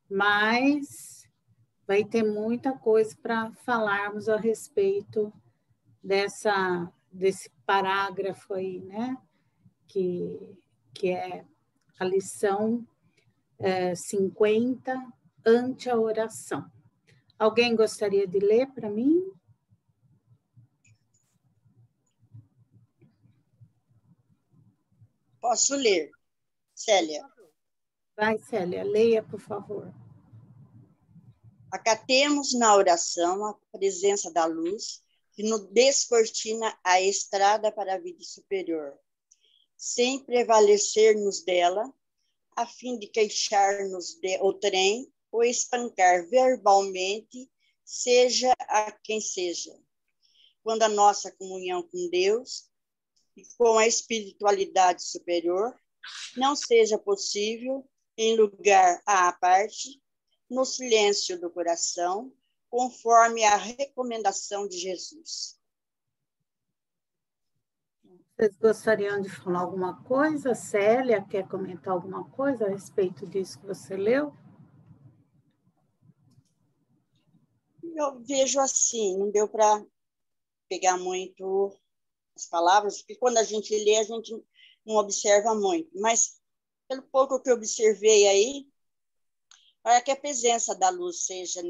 mas vai ter muita coisa para falarmos a respeito desse parágrafo aí, né? Que é a lição 50, ante a oração. Alguém gostaria de ler para mim? Posso ler, Célia? Vai, Célia, leia, por favor. Acatemos na oração a presença da luz que nos descortina a estrada para a vida superior, sem prevalecer-nos dela, a fim de queixar-nos o trem ou espancar verbalmente, seja a quem seja. Quando a nossa comunhão com Deus e com a espiritualidade superior não seja possível em lugar à parte, no silêncio do coração, conforme a recomendação de Jesus. Vocês gostariam de falar alguma coisa? Célia, quer comentar alguma coisa a respeito disso que você leu? Eu vejo assim, não deu para pegar muito as palavras, porque quando a gente lê, a gente não observa muito, mas pelo pouco que eu observei aí, para que a presença da luz seja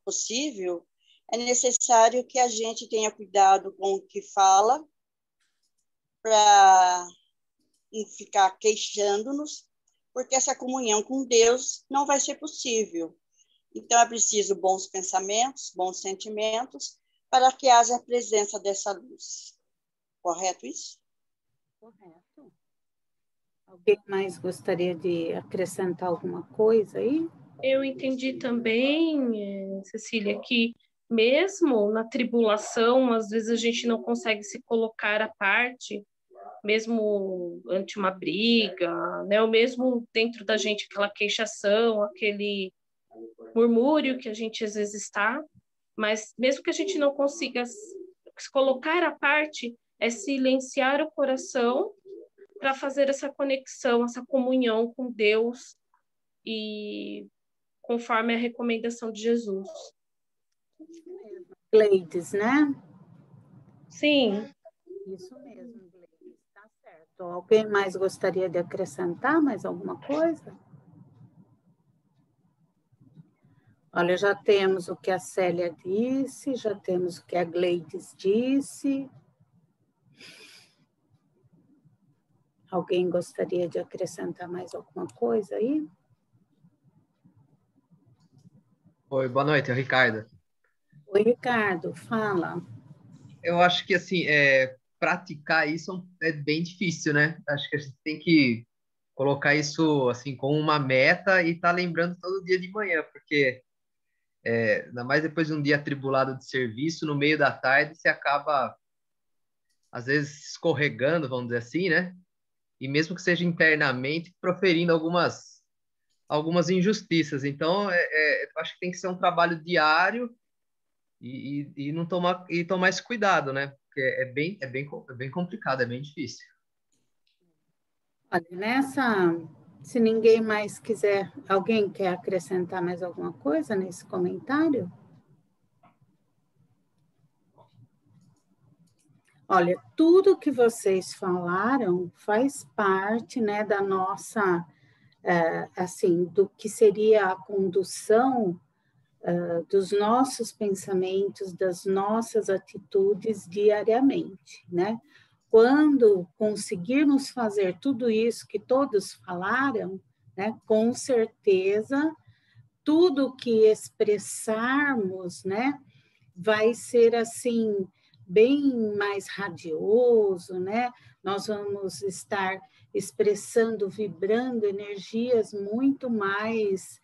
possível, é necessário que a gente tenha cuidado com o que fala, para não ficar queixando-nos, porque essa comunhão com Deus não vai ser possível. Então, é preciso bons pensamentos, bons sentimentos, para que haja a presença dessa luz. Correto isso? Correto. Alguém mais gostaria de acrescentar alguma coisa aí? Eu entendi também, Cecília, que mesmo na tribulação, às vezes a gente não consegue se colocar à parte, mesmo ante uma briga, né? Ou mesmo dentro da gente aquela queixação, aquele murmúrio que a gente às vezes está, mas mesmo que a gente não consiga se colocar à parte, é silenciar o coração para fazer essa conexão, essa comunhão com Deus e conforme a recomendação de Jesus. Gleides, né? Sim. Isso mesmo, Gleides, tá certo. Alguém mais gostaria de acrescentar mais alguma coisa? Olha, já temos o que a Célia disse, já temos o que a Gleides disse. Alguém gostaria de acrescentar mais alguma coisa aí? Oi, boa noite, é o Ricardo. Oi, Ricardo, fala. Eu acho que, assim, praticar isso é bem difícil, né? Acho que a gente tem que colocar isso, assim, como uma meta e estar lembrando todo dia de manhã, porque, ainda mais depois de um dia atribulado de serviço, no meio da tarde, você acaba, às vezes, escorregando, vamos dizer assim, né? E mesmo que seja internamente, proferindo algumas injustiças. Então, eu acho que tem que ser um trabalho diário e não tomar esse cuidado, né? Porque é bem complicado, é bem difícil. Olha, se ninguém mais quiser, alguém quer acrescentar mais alguma coisa nesse comentário? Olha, tudo que vocês falaram faz parte, né, da nossa, assim, do que seria a condução dos nossos pensamentos, das nossas atitudes diariamente, né? Quando conseguirmos fazer tudo isso que todos falaram, né, com certeza, tudo que expressarmos, né, vai ser assim, bem mais radioso, né? Nós vamos estar expressando, vibrando energias muito mais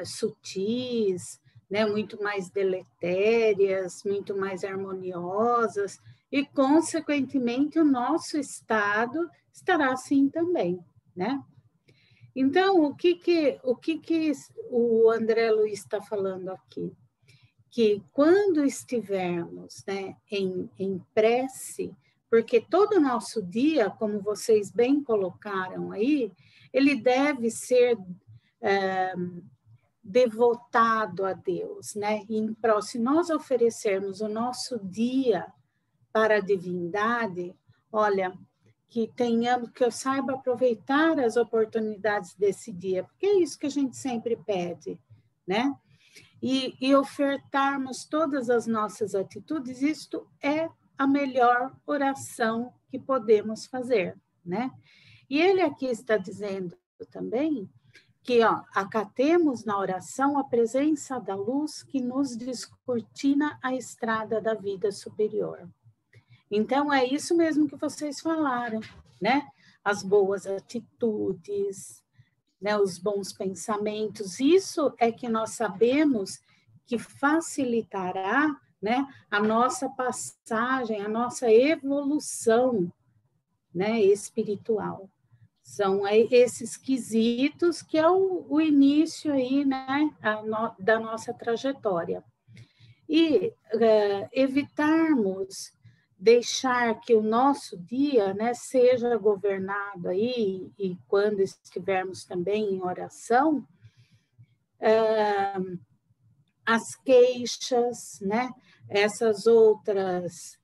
sutis, né? Muito mais deletérias, muito mais harmoniosas, e, consequentemente, o nosso estado estará assim também, né? Então, o que o André Luiz está falando aqui? Que quando estivermos, né, em prece, porque todo o nosso dia, como vocês bem colocaram aí, ele deve ser devotado a Deus, né? Se nós oferecermos o nosso dia para a divindade, olha, que eu saiba aproveitar as oportunidades desse dia, porque é isso que a gente sempre pede, né? E ofertarmos todas as nossas atitudes, isto é a melhor oração que podemos fazer, né? E ele aqui está dizendo também que, acatemos na oração a presença da luz que nos descortina a estrada da vida superior. Então, é isso mesmo que vocês falaram, né? As boas atitudes, né? Os bons pensamentos, isso é que nós sabemos que facilitará, né? A nossa passagem, a nossa evolução, né? Espiritual. São esses quesitos que é o início aí, né? Da nossa trajetória. E evitarmos deixar que o nosso dia, né, seja governado aí, e quando estivermos também em oração, as queixas, né, essas outras,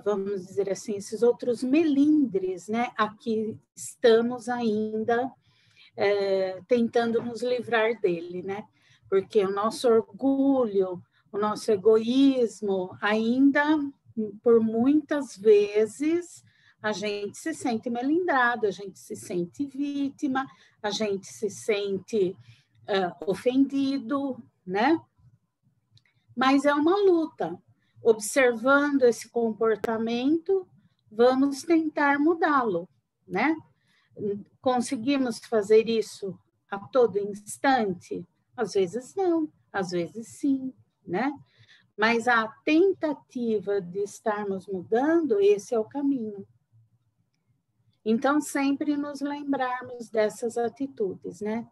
vamos dizer assim, esses outros melindres, né, aqui estamos ainda tentando nos livrar dele, né, porque o nosso orgulho, o nosso egoísmo ainda, por muitas vezes, a gente se sente melindrado, a gente se sente vítima, a gente se sente ofendido, né? Mas é uma luta. Observando esse comportamento, vamos tentar mudá-lo, né? Conseguimos fazer isso a todo instante? Às vezes não, às vezes sim, né? Mas a tentativa de estarmos mudando, esse é o caminho. Então, sempre nos lembrarmos dessas atitudes, né?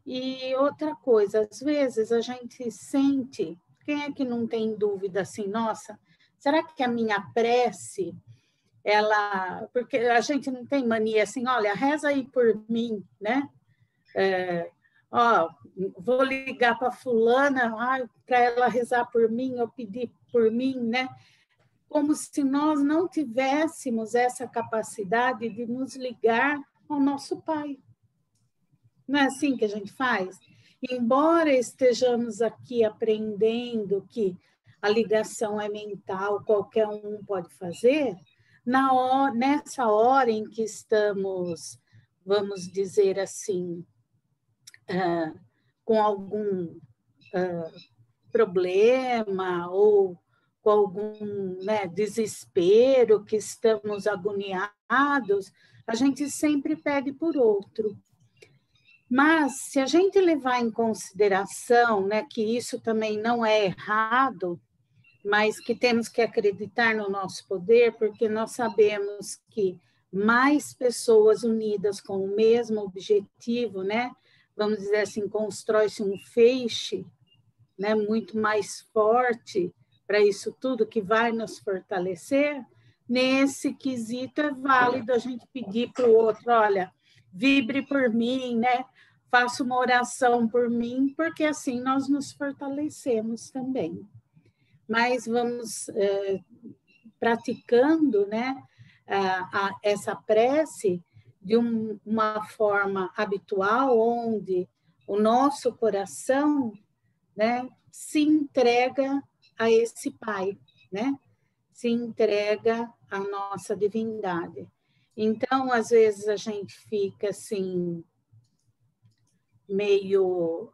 E outra coisa, às vezes a gente sente, quem é que não tem dúvida assim, nossa, será que a minha prece, porque a gente não tem mania assim, olha, reza aí por mim, né? Vou ligar para fulana, para ela rezar por mim, ou pedir por mim, né? Como se nós não tivéssemos essa capacidade de nos ligar ao nosso Pai. Não é assim que a gente faz? Embora estejamos aqui aprendendo que a ligação é mental, qualquer um pode fazer, nessa hora em que estamos, vamos dizer assim, com algum problema ou com algum, né, desespero, que estamos agoniados, a gente sempre pede por outro. Mas, se a gente levar em consideração, né, que isso também não é errado, mas que temos que acreditar no nosso poder, porque nós sabemos que mais pessoas unidas com o mesmo objetivo, né, vamos dizer assim, constrói-se um feixe, né, muito mais forte para isso tudo que vai nos fortalecer. Nesse quesito é válido a gente pedir para o outro, olha, vibre por mim, né? Faça uma oração por mim, porque assim nós nos fortalecemos também. Mas vamos praticando, né, essa prece de uma forma habitual, onde o nosso coração, né, se entrega a esse Pai, né? Se entrega à nossa divindade. Então, às vezes a gente fica assim meio,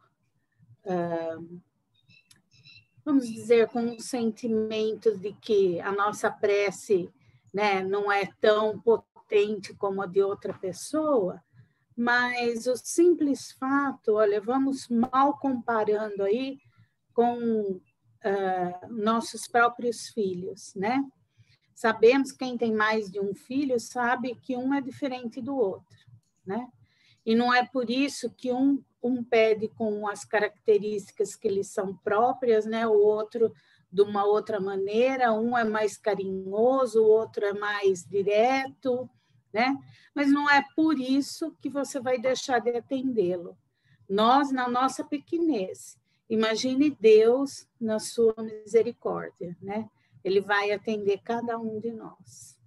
vamos dizer, com um sentimento de que a nossa prece, né, não é tão potente como a de outra pessoa, mas o simples fato, olha, vamos mal comparando aí com nossos próprios filhos, né? Sabemos, quem tem mais de um filho sabe que um é diferente do outro, né? E não é por isso que um pede com as características que lhes são próprias, né? O outro de uma outra maneira, um é mais carinhoso, o outro é mais direto, né? Mas não é por isso que você vai deixar de atendê-lo. Nós, na nossa pequenez, imagine Deus na sua misericórdia, né? Ele vai atender cada um de nós.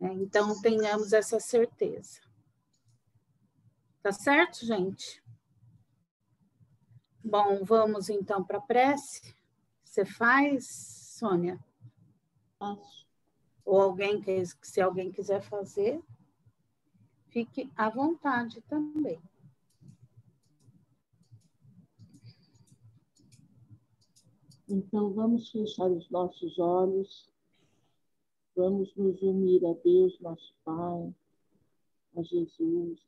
Então, tenhamos essa certeza. Tá certo, gente? Bom, vamos então para a prece. Você faz, Sônia? Ou alguém, se alguém quiser fazer, fique à vontade também. Então, vamos fechar os nossos olhos, vamos nos unir a Deus, nosso Pai, a Jesus,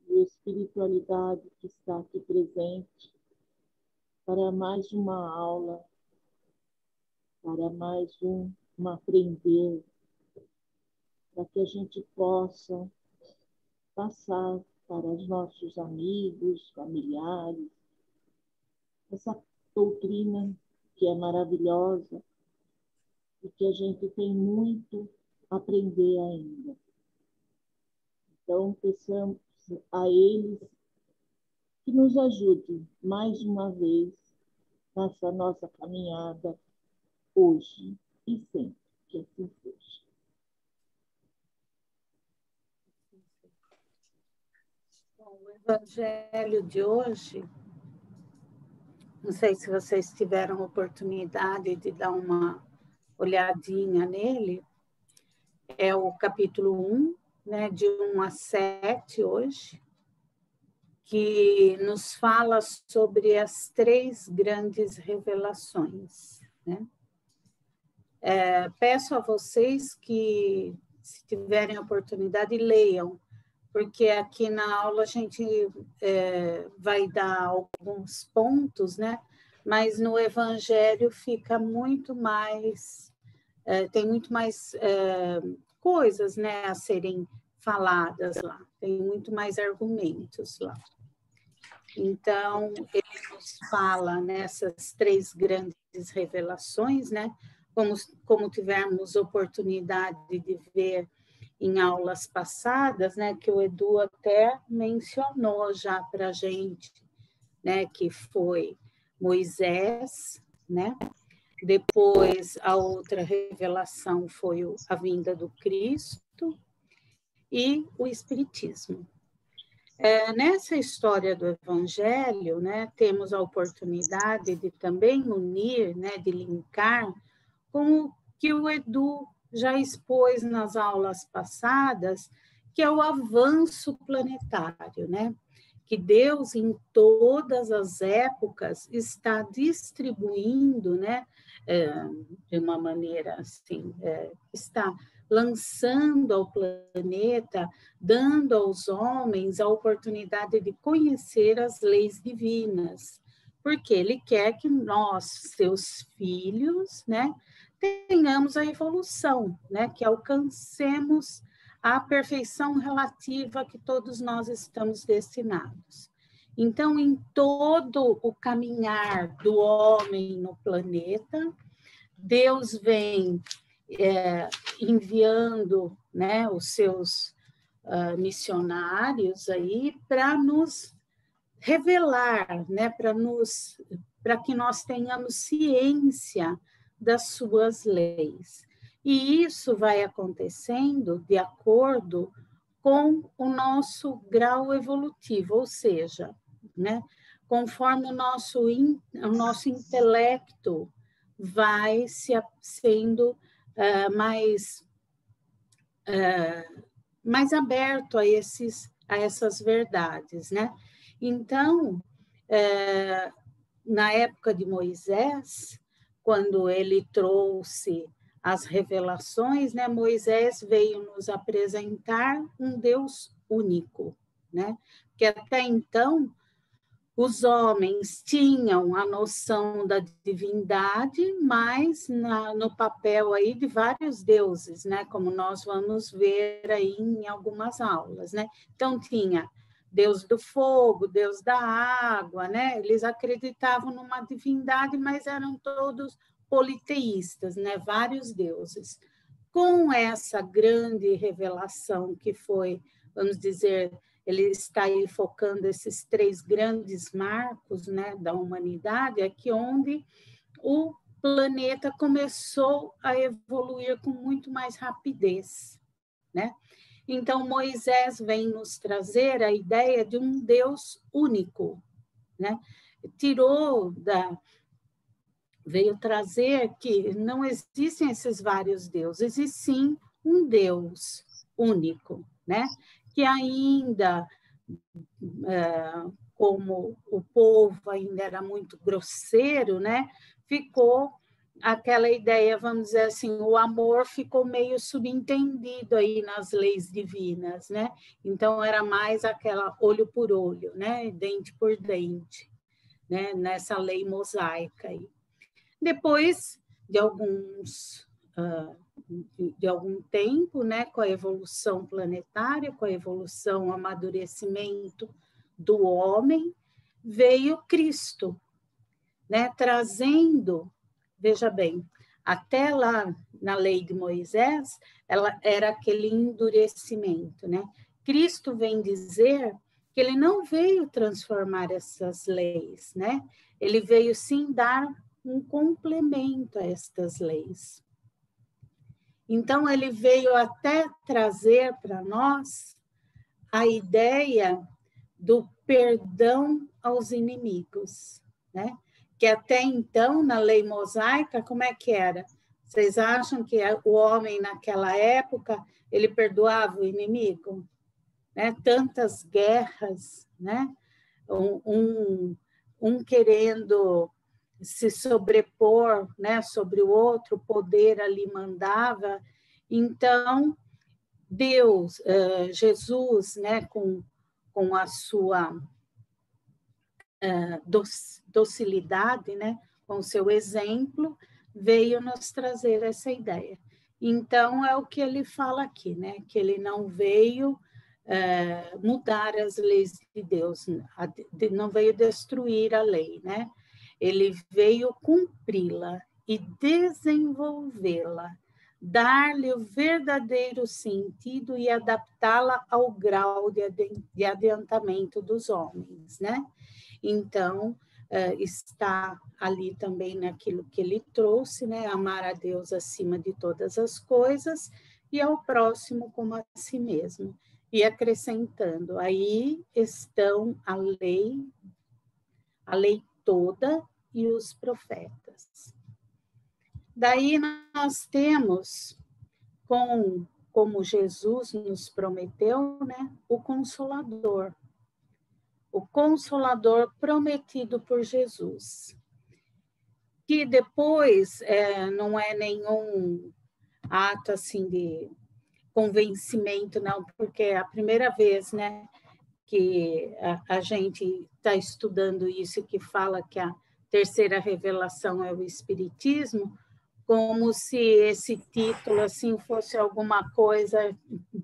e a espiritualidade que está aqui presente, para mais uma aula, para mais um aprender, para que a gente possa passar para os nossos amigos, familiares, essa doutrina que é maravilhosa e que a gente tem muito a aprender ainda. Então, peçamos a eles que nos ajudem mais uma vez nessa nossa caminhada hoje e sempre, que assim seja. Bom, o evangelho de hoje, não sei se vocês tiveram oportunidade de dar uma olhadinha nele, é o capítulo 1, né, de 1 a 7 hoje, que nos fala sobre as 3 grandes revelações, né? Peço a vocês que, se tiverem oportunidade, leiam, porque aqui na aula a gente vai dar alguns pontos, né? Mas no Evangelho fica muito mais, tem muito mais coisas, né, a serem faladas lá, tem muito mais argumentos lá. Então, ele nos fala nessas 3 grandes revelações, né? Como tivemos oportunidade de ver em aulas passadas, né, que o Edu até mencionou já para a gente, né, que foi Moisés, né? Depois, a outra revelação foi a vinda do Cristo e o Espiritismo. Nessa história do Evangelho, né, temos a oportunidade de também unir, né, de linkar com o que o Edu já expôs nas aulas passadas, que é o avanço planetário, né? Que Deus, em todas as épocas, está distribuindo, né, de uma maneira assim, está lançando ao planeta, dando aos homens a oportunidade de conhecer as leis divinas, porque Ele quer que nós, seus filhos, né, tenhamos a evolução, né, que alcancemos a perfeição relativa que todos nós estamos destinados. Então, em todo o caminhar do homem no planeta, Deus vem enviando, né, os seus missionários aí para nos revelar, né, para que nós tenhamos ciência das suas leis. E isso vai acontecendo de acordo com o nosso grau evolutivo, ou seja, né, conforme o nosso intelecto vai sendo mais aberto a essas verdades, né? Então, na época de Moisés, quando ele trouxe as revelações, né, Moisés veio nos apresentar um Deus único, né? Que até então os homens tinham a noção da divindade, mas no papel aí de vários deuses, né? Como nós vamos ver aí em algumas aulas, né? Então tinha Deus do fogo, Deus da água, né? Eles acreditavam numa divindade, mas eram todos politeístas, né? Vários deuses. Com essa grande revelação que foi, vamos dizer, ele está aí focando esses 3 grandes marcos, né, da humanidade, é que onde o planeta começou a evoluir com muito mais rapidez, né? Então, Moisés vem nos trazer a ideia de um Deus único, né? Veio trazer que não existem esses vários deuses, existe sim um Deus único, né? Que ainda, como o povo ainda era muito grosseiro, né? Ficou aquela ideia, vamos dizer assim, o amor ficou meio subentendido aí nas leis divinas, né? Então, era mais aquela olho por olho, né? Dente por dente, né? Nessa lei mosaica aí. Depois de algum tempo, né, com a evolução planetária, com a evolução, o amadurecimento do homem, veio Cristo, né, trazendo, veja bem, até lá na lei de Moisés, ela era aquele endurecimento, né? Cristo vem dizer que ele não veio transformar essas leis, né? Ele veio sim dar um complemento a estas leis. Então, ele veio até trazer para nós a ideia do perdão aos inimigos, né? Que até então, na lei mosaica, como é que era? Vocês acham que o homem, naquela época, ele perdoava o inimigo? Né? Tantas guerras, né? Um querendo se sobrepor, né, sobre o outro, o poder ali mandava. Então, Deus, Jesus, né, com a sua docilidade, né, com o seu exemplo, veio nos trazer essa ideia. Então, é o que ele fala aqui, né, que ele não veio mudar as leis de Deus, não veio destruir a lei, né? Ele veio cumpri-la e desenvolvê-la, dar-lhe o verdadeiro sentido e adaptá-la ao grau de adiantamento dos homens, né? Então, está ali também naquilo que ele trouxe, né? Amar a Deus acima de todas as coisas e ao próximo como a si mesmo. E acrescentando, aí estão a lei toda e os profetas. Daí nós temos, como Jesus nos prometeu, né, o Consolador prometido por Jesus, que depois não é nenhum ato assim de convencimento, não, porque é a primeira vez, né, que a gente está estudando isso, que fala que a terceira revelação é o Espiritismo, como se esse título assim fosse alguma coisa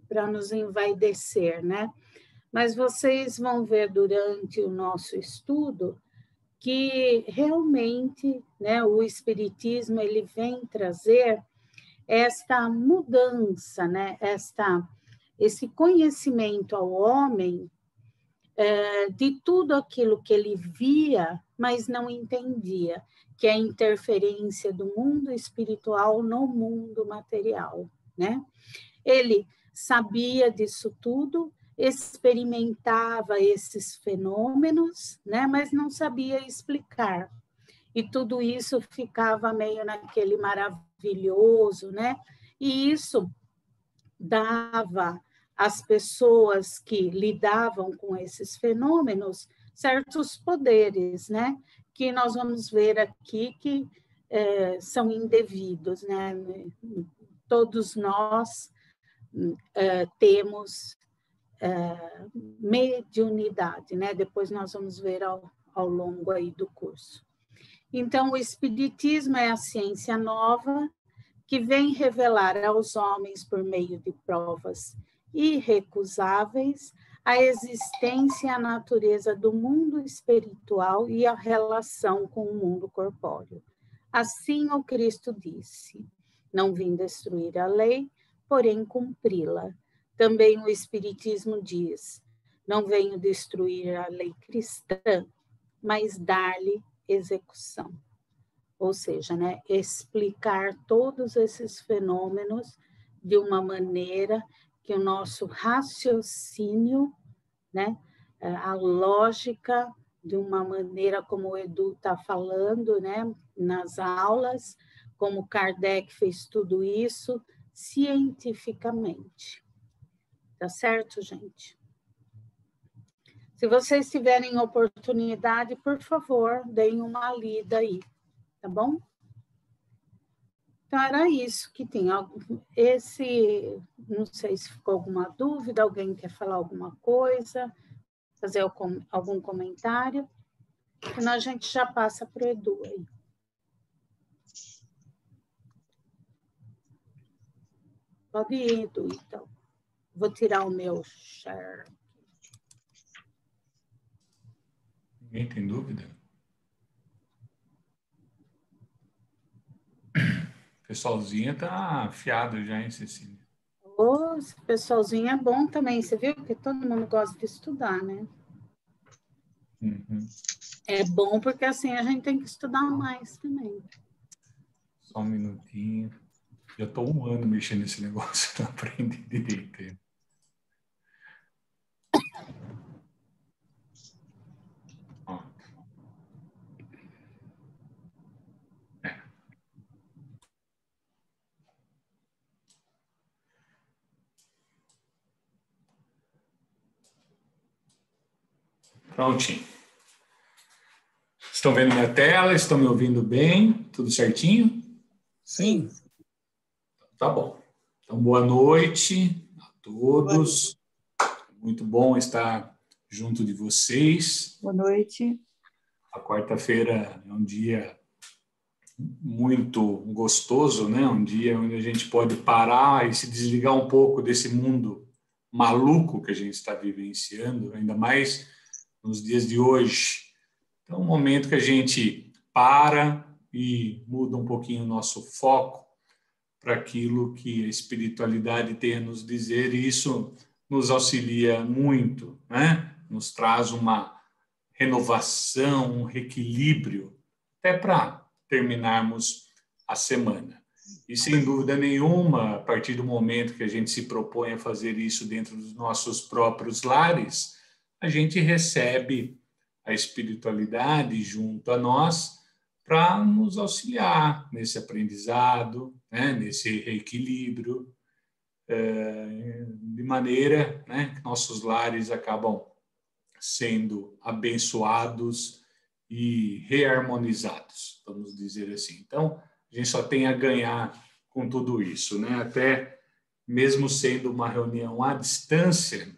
para nos envaidecer, né? Mas vocês vão ver durante o nosso estudo que realmente, né, o Espiritismo ele vem trazer esta mudança, né, esse conhecimento ao homem de tudo aquilo que ele via, mas não entendia, que é a interferência do mundo espiritual no mundo material, né? Ele sabia disso tudo, experimentava esses fenômenos, né, mas não sabia explicar. E tudo isso ficava meio naquele maravilhoso, né? E isso dava às pessoas que lidavam com esses fenômenos certos poderes, né? Que nós vamos ver aqui que são indevidos, né? Todos nós temos mediunidade, né? Depois nós vamos ver ao longo aí do curso. Então, o Espiritismo é a ciência nova que vem revelar aos homens, por meio de provas irrecusáveis, a existência e a natureza do mundo espiritual e a relação com o mundo corpóreo. Assim o Cristo disse: não vim destruir a lei, porém cumpri-la. Também o Espiritismo diz: Não venho destruir a lei cristã, mas dar-lhe execução. Ou seja, né, explicar todos esses fenômenos de uma maneira que o nosso raciocínio, né, a lógica, de uma maneira como o Edu está falando, né, nas aulas, como Kardec fez tudo isso cientificamente. Tá certo, gente? Se vocês tiverem oportunidade, por favor, deem uma lida aí, tá bom? Então, era isso que tinha. Não sei se ficou alguma dúvida, alguém quer falar alguma coisa, fazer algum comentário, senão a gente já passa para o Edu aí. Pode ir, Edu, então. Vou tirar o meu share. Ninguém tem dúvida? O pessoalzinho tá afiado já, hein, Cecília? Esse pessoalzinho é bom também, você viu que todo mundo gosta de estudar, né? Uhum. É bom porque assim a gente tem que estudar mais também. Só um minutinho. Já estou 1 ano mexendo nesse negócio, não aprendi direito. Ó. Prontinho. Estão vendo minha tela? Estão me ouvindo bem? Tudo certinho? Sim. Tá bom. Então, boa noite a todos. Muito bom estar junto de vocês. Boa noite. A quarta-feira é um dia muito gostoso, né? Um dia onde a gente pode parar e se desligar um pouco desse mundo maluco que a gente está vivenciando, ainda mais nos dias de hoje. Então, é um momento que a gente para e muda um pouquinho o nosso foco para aquilo que a espiritualidade tem a nos dizer, e isso nos auxilia muito, né? Nos traz uma renovação, um reequilíbrio, até para terminarmos a semana. E, sem dúvida nenhuma, a partir do momento que a gente se propõe a fazer isso dentro dos nossos próprios lares, a gente recebe a espiritualidade junto a nós para nos auxiliar nesse aprendizado, né, nesse reequilíbrio, de maneira, né, que nossos lares acabam sendo abençoados e reharmonizados, vamos dizer assim. Então, a gente só tem a ganhar com tudo isso, né? Até mesmo sendo uma reunião à distância,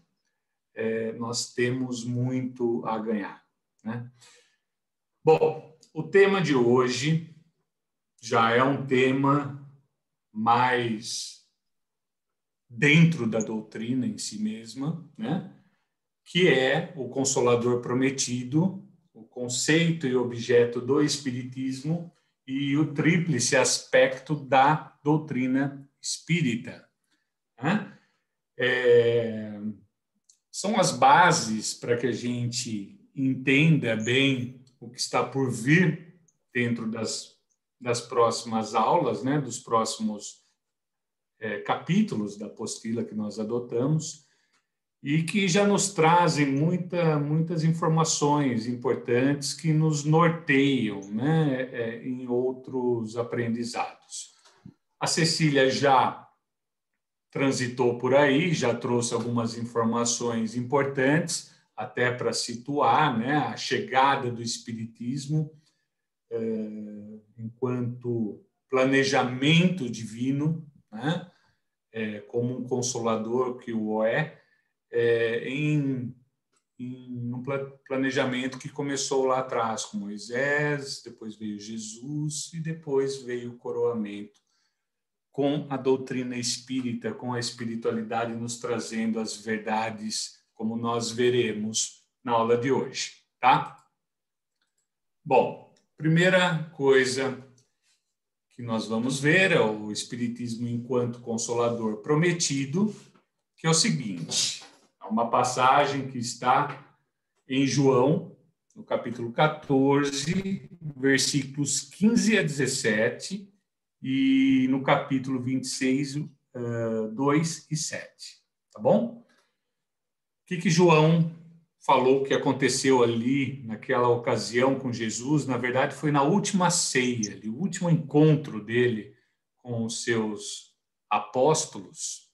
nós temos muito a ganhar, né? Bom, o tema de hoje já é um tema mais dentro da doutrina em si mesma, né? Que é o Consolador Prometido, o conceito e objeto do Espiritismo e o tríplice aspecto da doutrina espírita, né? São as bases para que a gente entenda bem o que está por vir dentro das próximas aulas, né? Dos próximos capítulos da apostila que nós adotamos, e que já nos trazem muitas informações importantes que nos norteiam, né, em outros aprendizados. A Cecília já transitou por aí, já trouxe algumas informações importantes, até para situar, né, a chegada do Espiritismo enquanto planejamento divino, né, como um consolador que o é, em um planejamento que começou lá atrás com Moisés, depois veio Jesus e depois veio o coroamento com a doutrina espírita, com a espiritualidade nos trazendo as verdades, como nós veremos na aula de hoje, tá? Bom, primeira coisa que nós vamos ver é o Espiritismo enquanto Consolador Prometido, que é o seguinte: uma passagem que está em João, no capítulo 14, versículos 15 a 17, e no capítulo 26, 2 e 7. Tá bom? O que João falou que aconteceu ali, naquela ocasião com Jesus? Na verdade, foi na última ceia, ali, o último encontro dele com os seus apóstolos.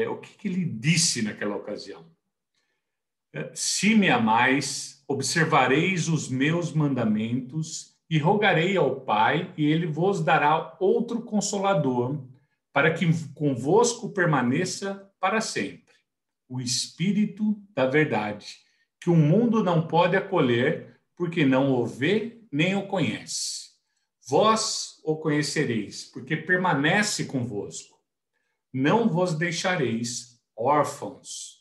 O que ele disse naquela ocasião? Se me amais, observareis os meus mandamentos, e rogarei ao Pai, e ele vos dará outro Consolador, para que convosco permaneça para sempre. O Espírito da verdade, que o mundo não pode acolher, porque não o vê nem o conhece. Vós o conhecereis, porque permanece convosco. Não vos deixareis órfãos.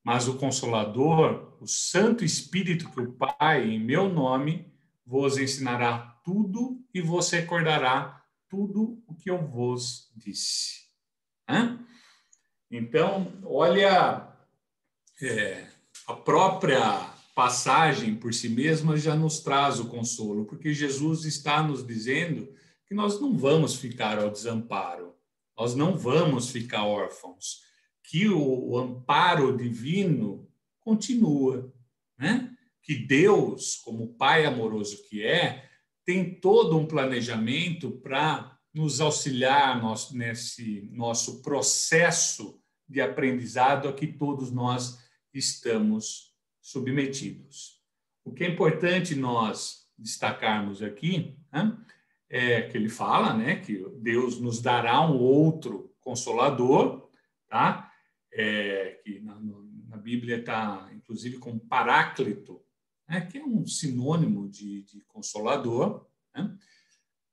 Mas o Consolador, o Santo Espírito que o Pai, em meu nome, vos ensinará tudo e vos recordará tudo o que eu vos disse. Então, olha, a própria passagem por si mesma já nos traz o consolo, porque Jesus está nos dizendo que nós não vamos ficar ao desamparo, nós não vamos ficar órfãos, que o amparo divino continua, né? Que Deus, como Pai amoroso que é, tem todo um planejamento para nos auxiliar nesse nosso processo de aprendizado a que todos nós estamos submetidos. O que é importante nós destacarmos aqui, né, é que ele fala, né, que Deus nos dará um outro Consolador, tá? Que na Bíblia está, inclusive, com Paráclito, né, que é um sinônimo de Consolador, né,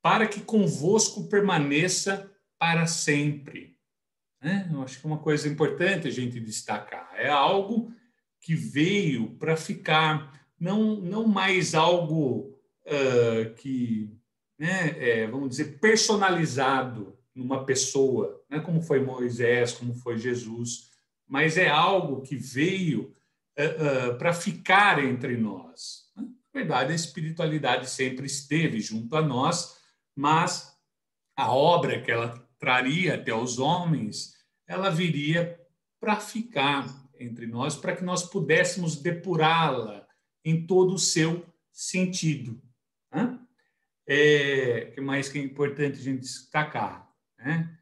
para que convosco permaneça para sempre. Né? Eu acho que é uma coisa importante a gente destacar. É algo que veio para ficar, não mais algo que, né, vamos dizer, personalizado numa pessoa, né, como foi Moisés, como foi Jesus, mas é algo que veio para ficar entre nós. Na verdade, a espiritualidade sempre esteve junto a nós, mas a obra que ela traria até os homens, ela viria para ficar entre nós, para que nós pudéssemos depurá-la em todo o seu sentido. Que mais que é importante a gente destacar? Né?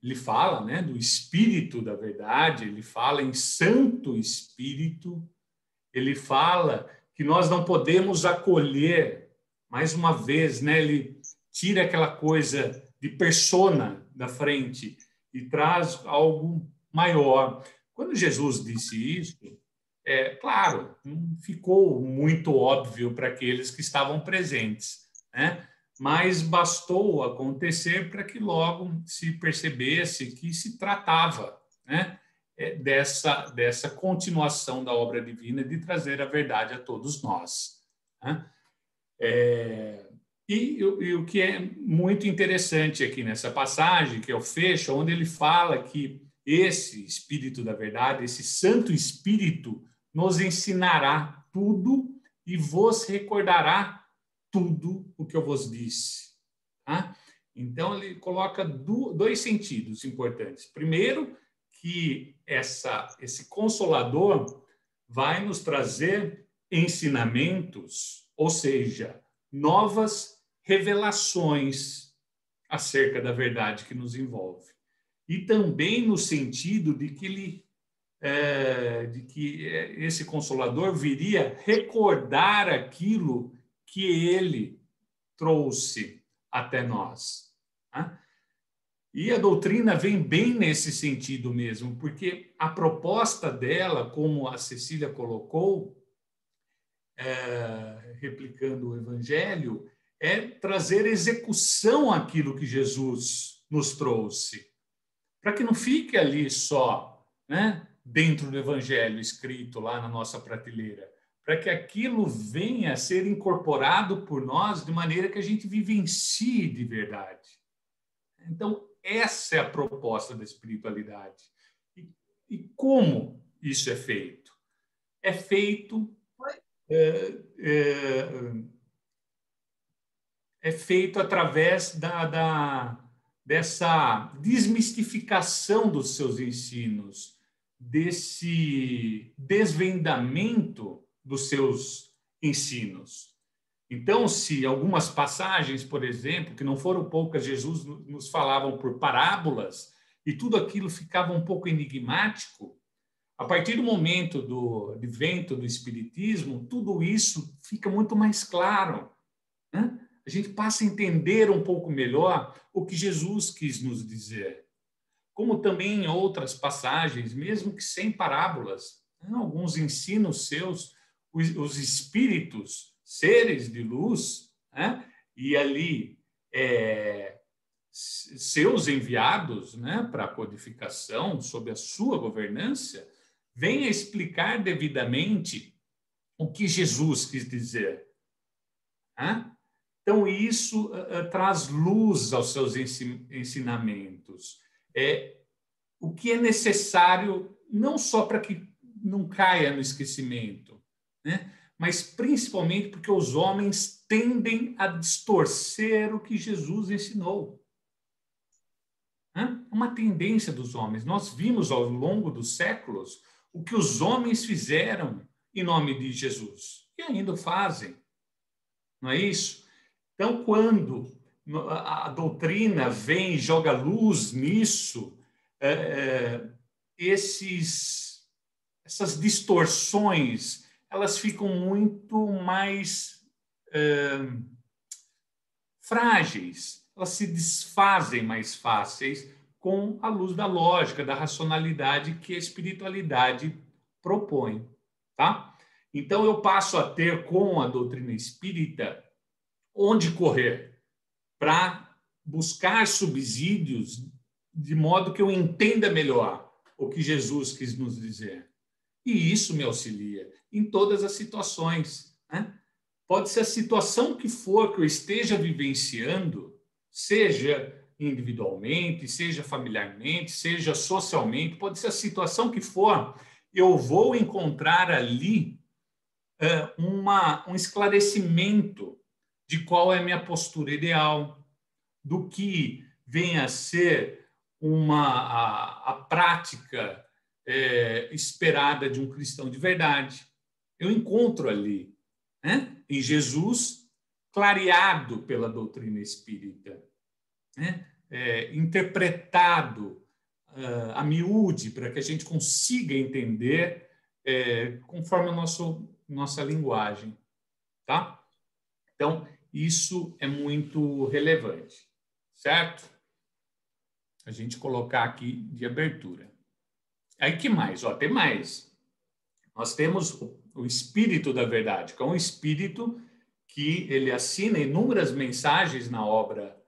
Ele fala, né, do Espírito da verdade, ele fala em Santo Espírito, ele fala que nós não podemos acolher, mais uma vez, né, ele tira aquela coisa de persona da frente e traz algo maior. Quando Jesus disse isso, claro, não ficou muito óbvio para aqueles que estavam presentes, né? Mas bastou acontecer para que logo se percebesse que se tratava, né, dessa continuação da obra divina de trazer a verdade a todos nós. Né? E o que é muito interessante aqui nessa passagem, que é o fecho, onde ele fala que esse Espírito da verdade, esse Santo Espírito, nos ensinará tudo e vos recordará tudo o que eu vos disse. Tá? Então, ele coloca dois sentidos importantes. Primeiro, que esse Consolador vai nos trazer ensinamentos, ou seja, novas revelações acerca da verdade que nos envolve. E também no sentido de que esse Consolador viria recordar aquilo que ele trouxe até nós. Né? E a doutrina vem bem nesse sentido mesmo, porque a proposta dela, como a Cecília colocou, replicando o Evangelho, é trazer execução àquilo que Jesus nos trouxe, para que não fique ali só, né, dentro do Evangelho escrito lá na nossa prateleira, para que aquilo venha a ser incorporado por nós de maneira que a gente vivencie de verdade. Então, essa é a proposta da espiritualidade. E E como isso é feito? É feito através dessa desmistificação dos seus ensinos, desse desvendamento dos seus ensinos. Então, se algumas passagens, por exemplo, que não foram poucas, Jesus nos falavam por parábolas, e tudo aquilo ficava um pouco enigmático, a partir do momento do advento do Espiritismo, tudo isso fica muito mais claro, né? A gente passa a entender um pouco melhor o que Jesus quis nos dizer. Como também em outras passagens, mesmo que sem parábolas, alguns ensinos seus, os espíritos, seres de luz, né? E ali seus enviados, né, para a codificação, sob a sua governança, vêm a explicar devidamente o que Jesus quis dizer. Né? Então, isso traz luz aos seus ensinamentos. O que é necessário, não só para que não caia no esquecimento, né? Mas principalmente porque os homens tendem a distorcer o que Jesus ensinou. É uma tendência dos homens. Nós vimos ao longo dos séculos o que os homens fizeram em nome de Jesus e ainda fazem. Não é isso? Então, quando a doutrina vem e joga luz nisso, essas distorções, elas ficam muito mais frágeis, elas se desfazem mais fáceis com a luz da lógica, da racionalidade que a espiritualidade propõe, tá? Então, eu passo a ter com a doutrina espírita onde correr para buscar subsídios de modo que eu entenda melhor o que Jesus quis nos dizer. E isso me auxilia em todas as situações, né? Pode ser a situação que for que eu esteja vivenciando, seja individualmente, seja familiarmente, seja socialmente, pode ser a situação que for, eu vou encontrar ali um esclarecimento de qual é a minha postura ideal, do que vem a ser a prática esperada de um cristão de verdade. Eu encontro ali, né, em Jesus, clareado pela doutrina espírita, né, interpretado a miúde para que a gente consiga entender conforme a nossa linguagem, tá? Então, isso é muito relevante, certo? A gente colocar aqui de abertura. Aí, que mais? Tem mais. Nós temos o Espírito da Verdade, que é um espírito que ele assina inúmeras mensagens na obra,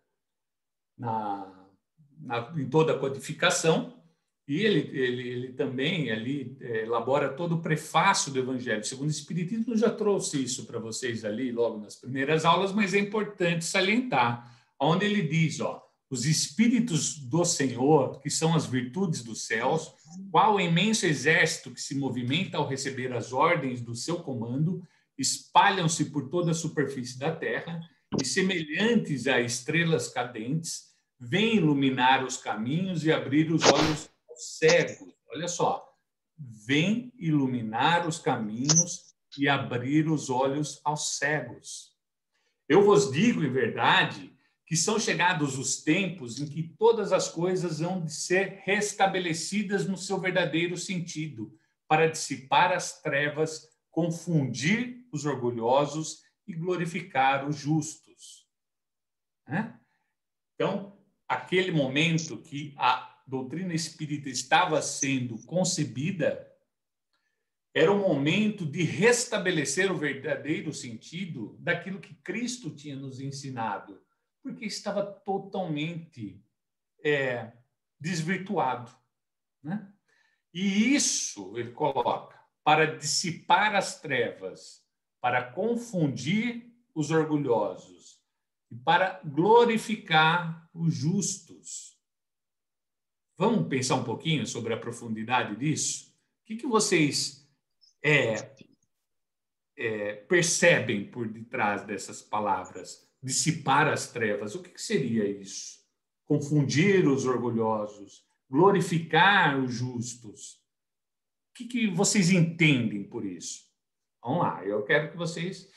em toda a codificação, e ele também ali elabora todo o prefácio do Evangelho segundo o Espiritismo. Eu já trouxe isso para vocês ali logo nas primeiras aulas, mas é importante salientar, onde ele diz, os Espíritos do Senhor, que são as virtudes dos céus, qual imenso exército que se movimenta ao receber as ordens do seu comando, espalham-se por toda a superfície da terra e, semelhantes a estrelas cadentes, vêm iluminar os caminhos e abrir os olhos aos cegos. Olha só, vem iluminar os caminhos e abrir os olhos aos cegos. Eu vos digo, em verdade, que são chegados os tempos em que todas as coisas hão de ser restabelecidas no seu verdadeiro sentido, para dissipar as trevas, confundir os orgulhosos e glorificar os justos. Então, aquele momento que a doutrina espírita estava sendo concebida, era o momento de restabelecer o verdadeiro sentido daquilo que Cristo tinha nos ensinado, porque estava totalmente desvirtuado, né? E isso, ele coloca, para dissipar as trevas, para confundir os orgulhosos e para glorificar os justos. Vamos pensar um pouquinho sobre a profundidade disso? O que vocês percebem por detrás dessas palavras? Dissipar as trevas. O que seria isso? Confundir os orgulhosos, glorificar os justos. O que vocês entendem por isso? Vamos lá, eu quero que vocês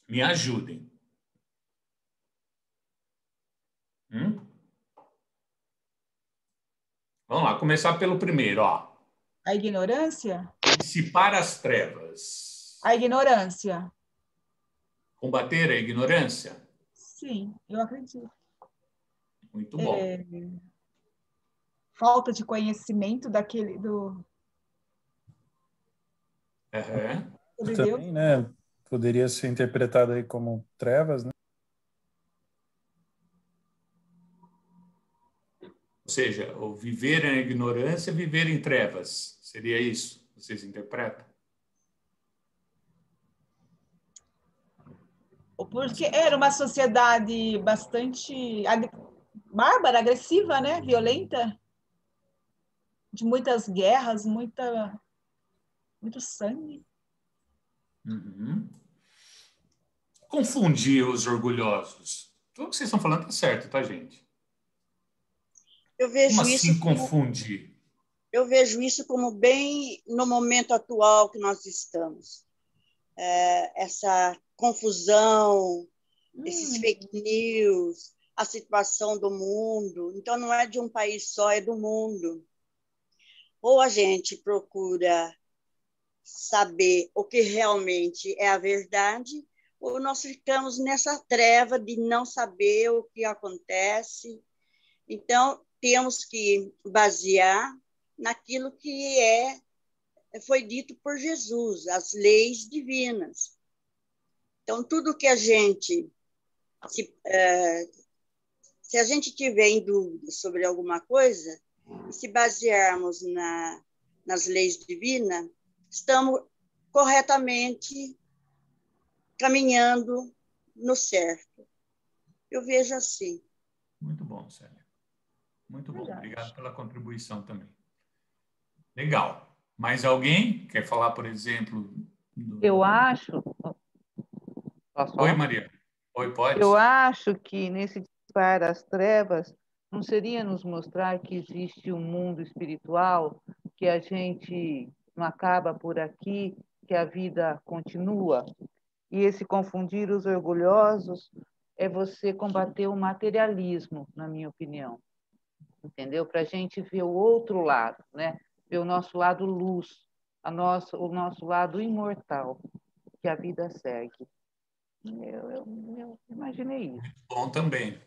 me ajudem. Vamos lá, começar pelo primeiro, ó. A ignorância? Dissipar as trevas. A ignorância. Combater a ignorância? Sim, eu acredito. Muito bom. Falta de conhecimento do Uhum. Também, né? Poderia ser interpretado aí como trevas, né? Ou seja, o viver em ignorância, viver em trevas. Seria isso? Vocês interpretam? Porque era uma sociedade bastante bárbara, agressiva, né? Violenta, de muitas guerras, muito sangue. Uhum. Confundir os orgulhosos. Tudo que vocês estão falando está certo, tá, gente? Eu vejo Como assim isso confundir? Eu vejo isso como bem no momento atual que nós estamos. Essa confusão, esses fake news, a situação do mundo. Então, não é de um país só, é do mundo. Ou a gente procura saber o que realmente é a verdade, ou nós ficamos nessa treva de não saber o que acontece. Então, temos que basear naquilo que foi dito por Jesus, as leis divinas. Então, tudo que a gente, se a gente tiver em dúvida sobre alguma coisa, e se basearmos nas leis divinas, estamos corretamente caminhando no certo. Eu vejo assim. Muito bom, Célia. Muito bom. Obrigado pela contribuição também. Legal. Mais alguém quer falar, por exemplo? Eu acho... Oi, Maria. Oi, pode? Eu acho que nesse dispar das trevas não seria nos mostrar que existe um mundo espiritual, que a gente não acaba por aqui, que a vida continua. E esse confundir os orgulhosos é você combater o materialismo, na minha opinião. Entendeu? Para a gente ver o outro lado, né? Ver o nosso lado luz, o nosso lado imortal, que a vida segue. Eu imaginei isso. Muito bom também.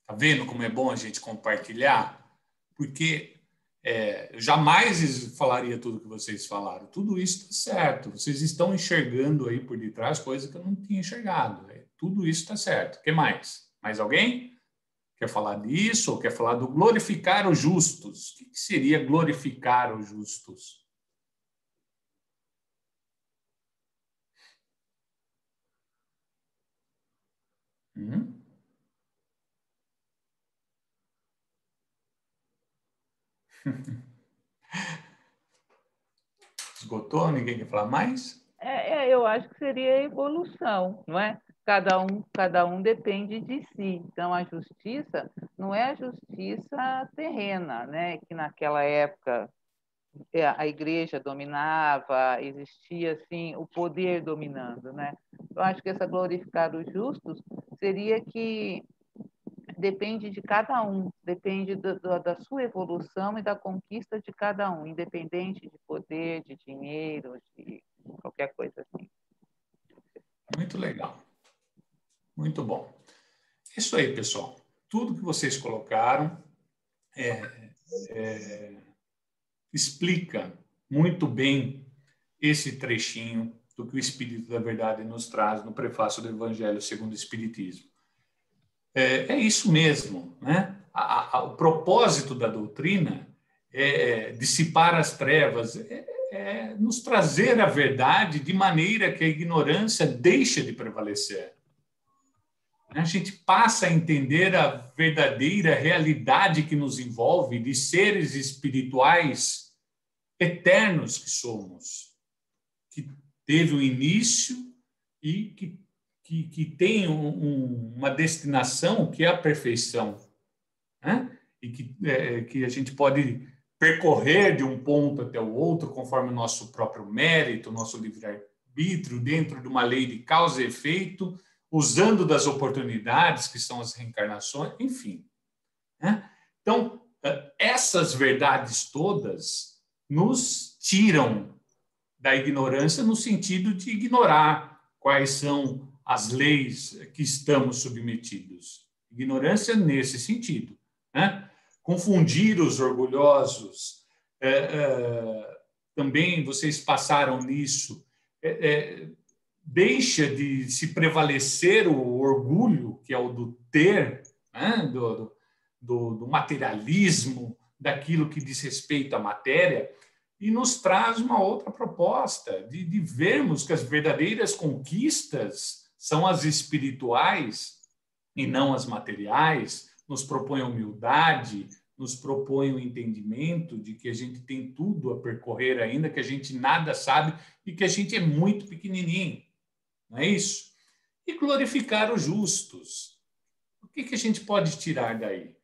Tá vendo como é bom a gente compartilhar? Porque eu jamais falaria tudo que vocês falaram. Tudo isso está certo. Vocês estão enxergando aí por detrás coisas que eu não tinha enxergado. Tudo isso está certo. O que mais? Mais alguém? Quer falar disso ou quer falar do glorificar os justos? O que seria glorificar os justos? Esgotou? Ninguém quer falar mais? Eu acho que seria evolução, não é? Cada um depende de si. Então, a justiça não é a justiça terrena, né? Que naquela época a igreja dominava, existia assim o poder dominando, né? Eu acho que essa glorificar os justos seria que depende de cada um, depende da sua evolução e da conquista de cada um, independente de poder, de dinheiro, de qualquer coisa assim. Muito legal. Muito bom. É isso aí, pessoal. Tudo que vocês colocaram explica muito bem esse trechinho do que o Espírito da Verdade nos traz no prefácio do Evangelho segundo o Espiritismo. É isso mesmo, né? O propósito da doutrina é dissipar as trevas, nos trazer a verdade de maneira que a ignorância deixe de prevalecer. A gente passa a entender a verdadeira realidade que nos envolve de seres espirituais eternos que somos, que teve um início e que tem uma destinação que é a perfeição, né? E que a gente pode percorrer de um ponto até o outro conforme o nosso próprio mérito, o nosso livre-arbítrio, dentro de uma lei de causa e efeito, usando das oportunidades que são as reencarnações, enfim, né? Então, essas verdades todas nos tiram da ignorância no sentido de ignorar quais são as leis que estamos submetidos. Ignorância nesse sentido, né? Confundir os orgulhosos, também vocês passaram nisso, deixa de se prevalecer o orgulho, que é o do ter, né? do materialismo, daquilo que diz respeito à matéria, e nos traz uma outra proposta de vermos que as verdadeiras conquistas são as espirituais e não as materiais, nos propõe a humildade, nos propõe o entendimento de que a gente tem tudo a percorrer ainda, que a gente nada sabe e que a gente é muito pequenininho, não é isso? E glorificar os justos. O que a gente pode tirar daí?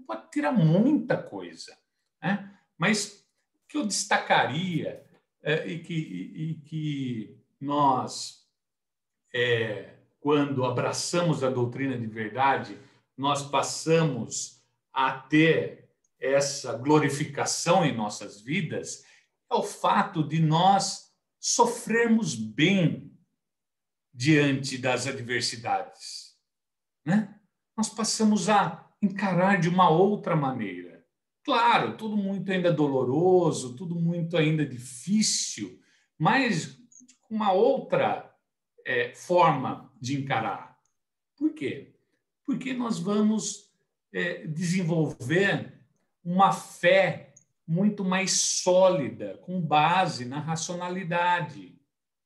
Pode tirar muita coisa, né? Mas o que eu destacaria e que nós, quando abraçamos a doutrina de verdade, nós passamos a ter essa glorificação em nossas vidas, é o fato de nós sofrermos bem diante das adversidades, né? Nós passamos a encarar de uma outra maneira. Claro, tudo muito ainda doloroso, tudo muito ainda difícil, mas com uma outra forma de encarar. Por quê? Porque nós vamos desenvolver uma fé muito mais sólida, com base na racionalidade.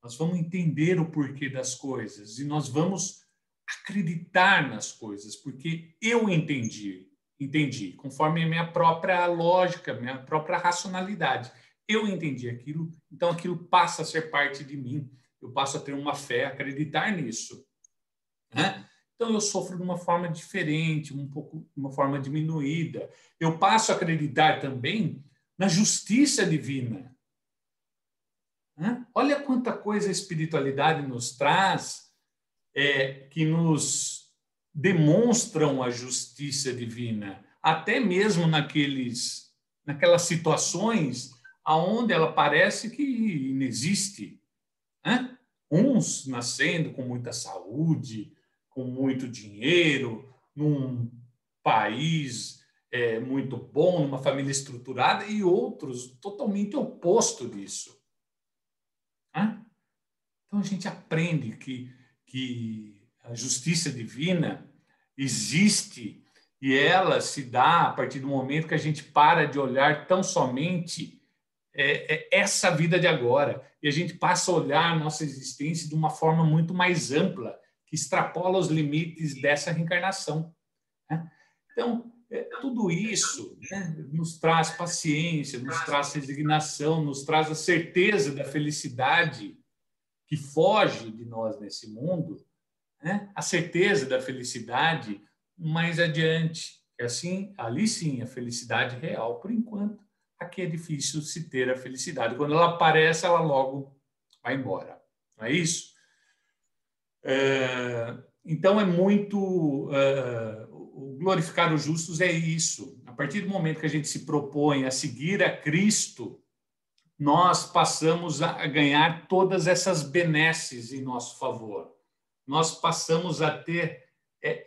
Nós vamos entender o porquê das coisas e nós vamos acreditar nas coisas, porque eu entendi, conforme a minha própria lógica, minha própria racionalidade. Eu entendi aquilo, então aquilo passa a ser parte de mim. Eu passo a ter uma fé, acreditar nisso, né? Então eu sofro de uma forma diferente, um pouco de uma forma diminuída. Eu passo a acreditar também na justiça divina, né? Olha quanta coisa a espiritualidade nos traz, que nos demonstram a justiça divina, até mesmo naquelas situações aonde ela parece que inexiste, né? Uns nascendo com muita saúde, com muito dinheiro, num país muito bom, numa família estruturada, e outros totalmente oposto disso, né? Então a gente aprende que a justiça divina existe e ela se dá a partir do momento que a gente para de olhar tão somente essa vida de agora e a gente passa a olhar a nossa existência de uma forma muito mais ampla, que extrapola os limites dessa reencarnação, né? Então, tudo isso, né, nos traz paciência, nos traz resignação, nos traz a certeza da felicidade que foge de nós nesse mundo, né? A certeza da felicidade mais adiante, que assim, ali sim, a felicidade real. Por enquanto, aqui é difícil se ter a felicidade. Quando ela aparece, ela logo vai embora. Não é isso? Então, é muito... o glorificar os justos é isso. A partir do momento que a gente se propõe a seguir a Cristo, nós passamos a ganhar todas essas benesses em nosso favor. Nós passamos a ter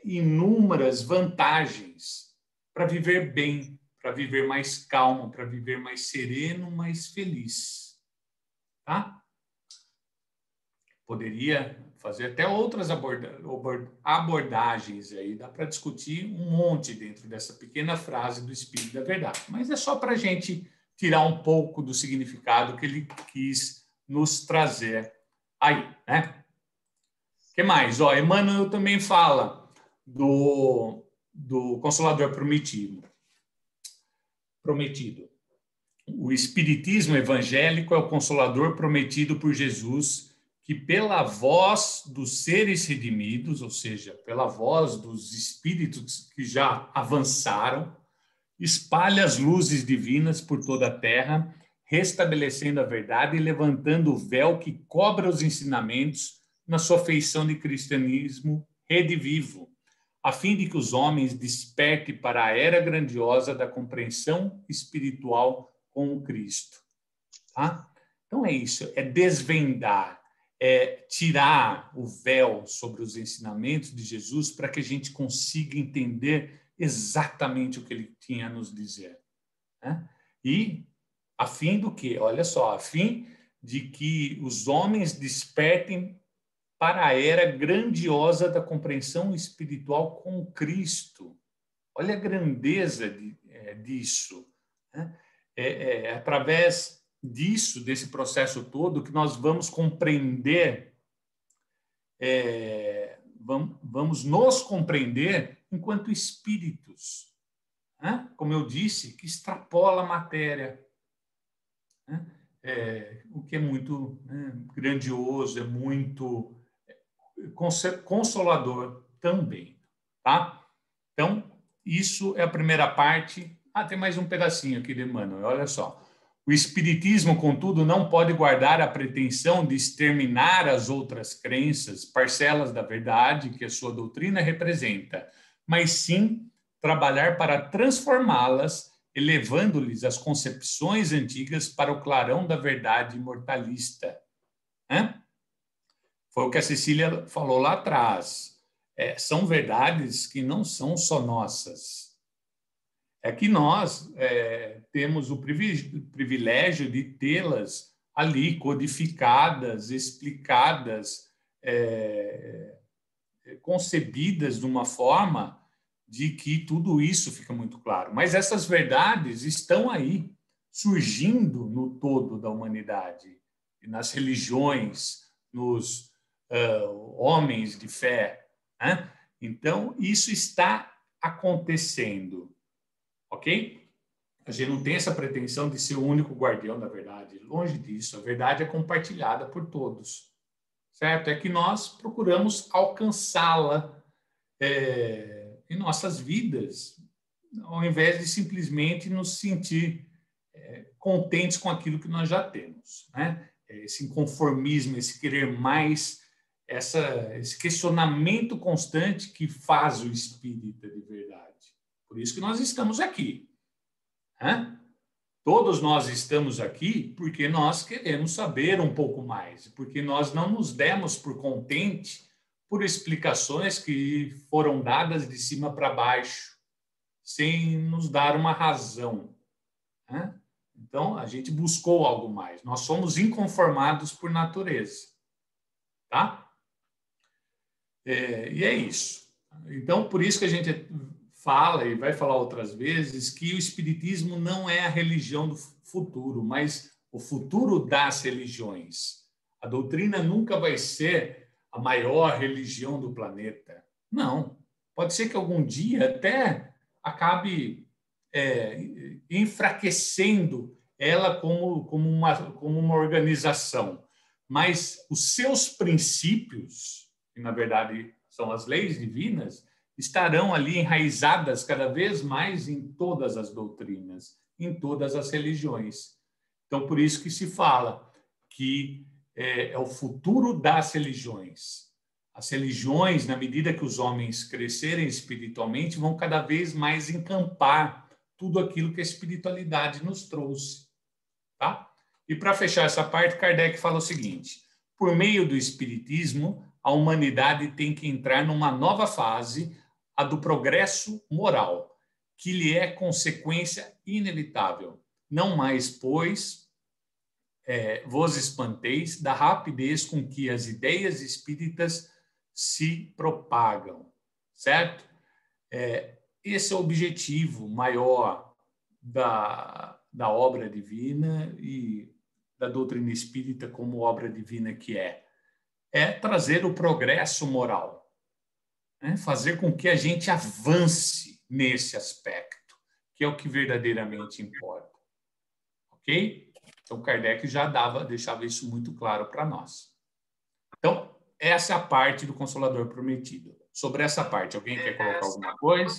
inúmeras vantagens para viver bem, para viver mais calmo, para viver mais sereno, mais feliz. Tá? Poderia fazer até outras abordagens aí, dá para discutir um monte dentro dessa pequena frase do Espírito da Verdade, mas é só para a gente tirar um pouco do significado que ele quis nos trazer aí, né? O que mais? Emmanuel também fala, do Consolador prometido. O Espiritismo evangélico é o Consolador prometido por Jesus, que pela voz dos seres redimidos, ou seja, pela voz dos espíritos que já avançaram, espalha as luzes divinas por toda a terra, restabelecendo a verdade e levantando o véu que cobra os ensinamentos na sua feição de cristianismo redivivo, a fim de que os homens despertem para a era grandiosa da compreensão espiritual com o Cristo. Tá? Então é isso, é desvendar, é tirar o véu sobre os ensinamentos de Jesus para que a gente consiga entender exatamente o que ele tinha a nos dizer. Né? E a fim do quê? Olha só, a fim de que os homens despertem para a era grandiosa da compreensão espiritual com Cristo. Olha a grandeza disso. Né? É através disso, desse processo todo, que nós vamos compreender, vamos nos compreender enquanto espíritos. Né? Como eu disse, que extrapola a matéria. Né? O que é muito grandioso, é muito consolador também. Tá? Então, isso é a primeira parte. Tem mais um pedacinho aqui de Emmanuel, olha só. O Espiritismo, contudo, não pode guardar a pretensão de exterminar as outras crenças, parcelas da verdade que a sua doutrina representa, mas sim trabalhar para transformá-las, elevando-lhes as concepções antigas para o clarão da verdade imortalista. Foi o que a Cecília falou lá atrás. São verdades que não são só nossas. É que nós temos o privilégio de tê-las ali codificadas, explicadas, concebidas de uma forma de que tudo isso fica muito claro. Mas essas verdades estão aí, surgindo no todo da humanidade, nas religiões, nos homens de fé. Né? Então, isso está acontecendo. Ok? A gente não tem essa pretensão de ser o único guardião da verdade. Longe disso. A verdade é compartilhada por todos. Certo? É que nós procuramos alcançá-la em nossas vidas, ao invés de simplesmente nos sentir contentes com aquilo que nós já temos. Né? Esse inconformismo, esse querer mais, esse questionamento constante que faz o espírita de verdade. Por isso que nós estamos aqui. Né? Todos nós estamos aqui porque nós queremos saber um pouco mais, porque nós não nos demos por contente por explicações que foram dadas de cima para baixo, sem nos dar uma razão. Né? Então, a gente buscou algo mais. Nós somos inconformados por natureza. Tá? E é isso. Então, por isso que a gente fala, e vai falar outras vezes, que o Espiritismo não é a religião do futuro, mas o futuro das religiões. A doutrina nunca vai ser a maior religião do planeta. Não. Pode ser que algum dia até acabe enfraquecendo ela como uma organização. Mas os seus princípios, que na verdade são as leis divinas, estarão ali enraizadas cada vez mais em todas as doutrinas, em todas as religiões. Então, por isso que se fala que é o futuro das religiões. As religiões, na medida que os homens crescerem espiritualmente, vão cada vez mais encampar tudo aquilo que a espiritualidade nos trouxe. Tá? E para fechar essa parte, Kardec fala o seguinte: por meio do espiritismo, a humanidade tem que entrar numa nova fase, a do progresso moral, que lhe é consequência inevitável. Não mais, pois, vos espanteis da rapidez com que as ideias espíritas se propagam, certo? Esse é o objetivo maior da obra divina e da doutrina espírita como obra divina que é trazer o progresso moral. né? Fazer com que a gente avance nesse aspecto, que é o que verdadeiramente importa. Ok? Então, Kardec já deixava isso muito claro para nós. Então, essa é a parte do Consolador Prometido. Sobre essa parte, alguém quer colocar alguma coisa?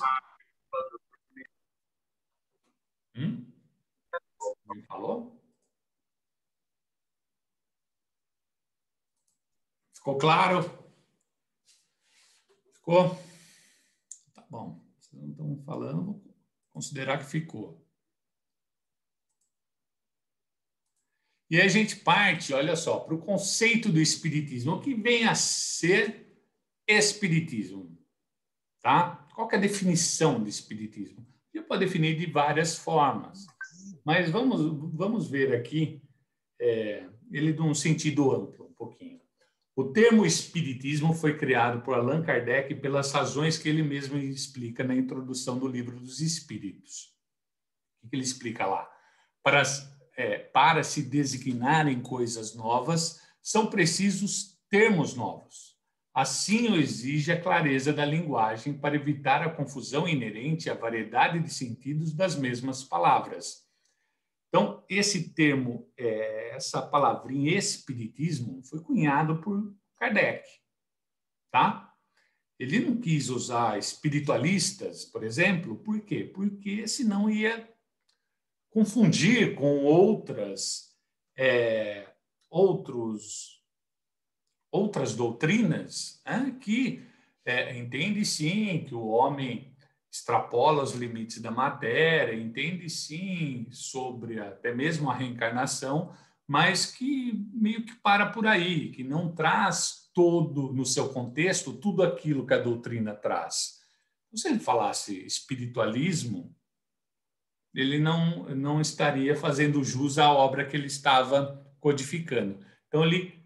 Alguém falou? Ficou claro? Ficou? Tá bom. Vocês não estão falando, vou considerar que ficou. E aí a gente parte, olha só, para o conceito do Espiritismo. O que vem a ser Espiritismo? Tá? Qual que é a definição de Espiritismo? Você pode definir de várias formas, mas vamos ver aqui ele num sentido amplo, um pouquinho. O termo Espiritismo foi criado por Allan Kardec pelas razões que ele mesmo explica na introdução do Livro dos Espíritos. O que ele explica lá? Para se designarem coisas novas, são precisos termos novos. Assim o exige a clareza da linguagem para evitar a confusão inerente à variedade de sentidos das mesmas palavras. Então, esse termo, essa palavrinha espiritismo, foi cunhado por Kardec, tá? Ele não quis usar espiritualistas, por exemplo, por quê? Porque senão ia confundir com outras doutrinas, né, que entende sim que o homem extrapola os limites da matéria, entende sim sobre até mesmo a reencarnação, mas que meio que para por aí, que não traz todo no seu contexto tudo aquilo que a doutrina traz. Se ele falasse espiritualismo, ele não estaria fazendo jus à obra que ele estava codificando. Então, ele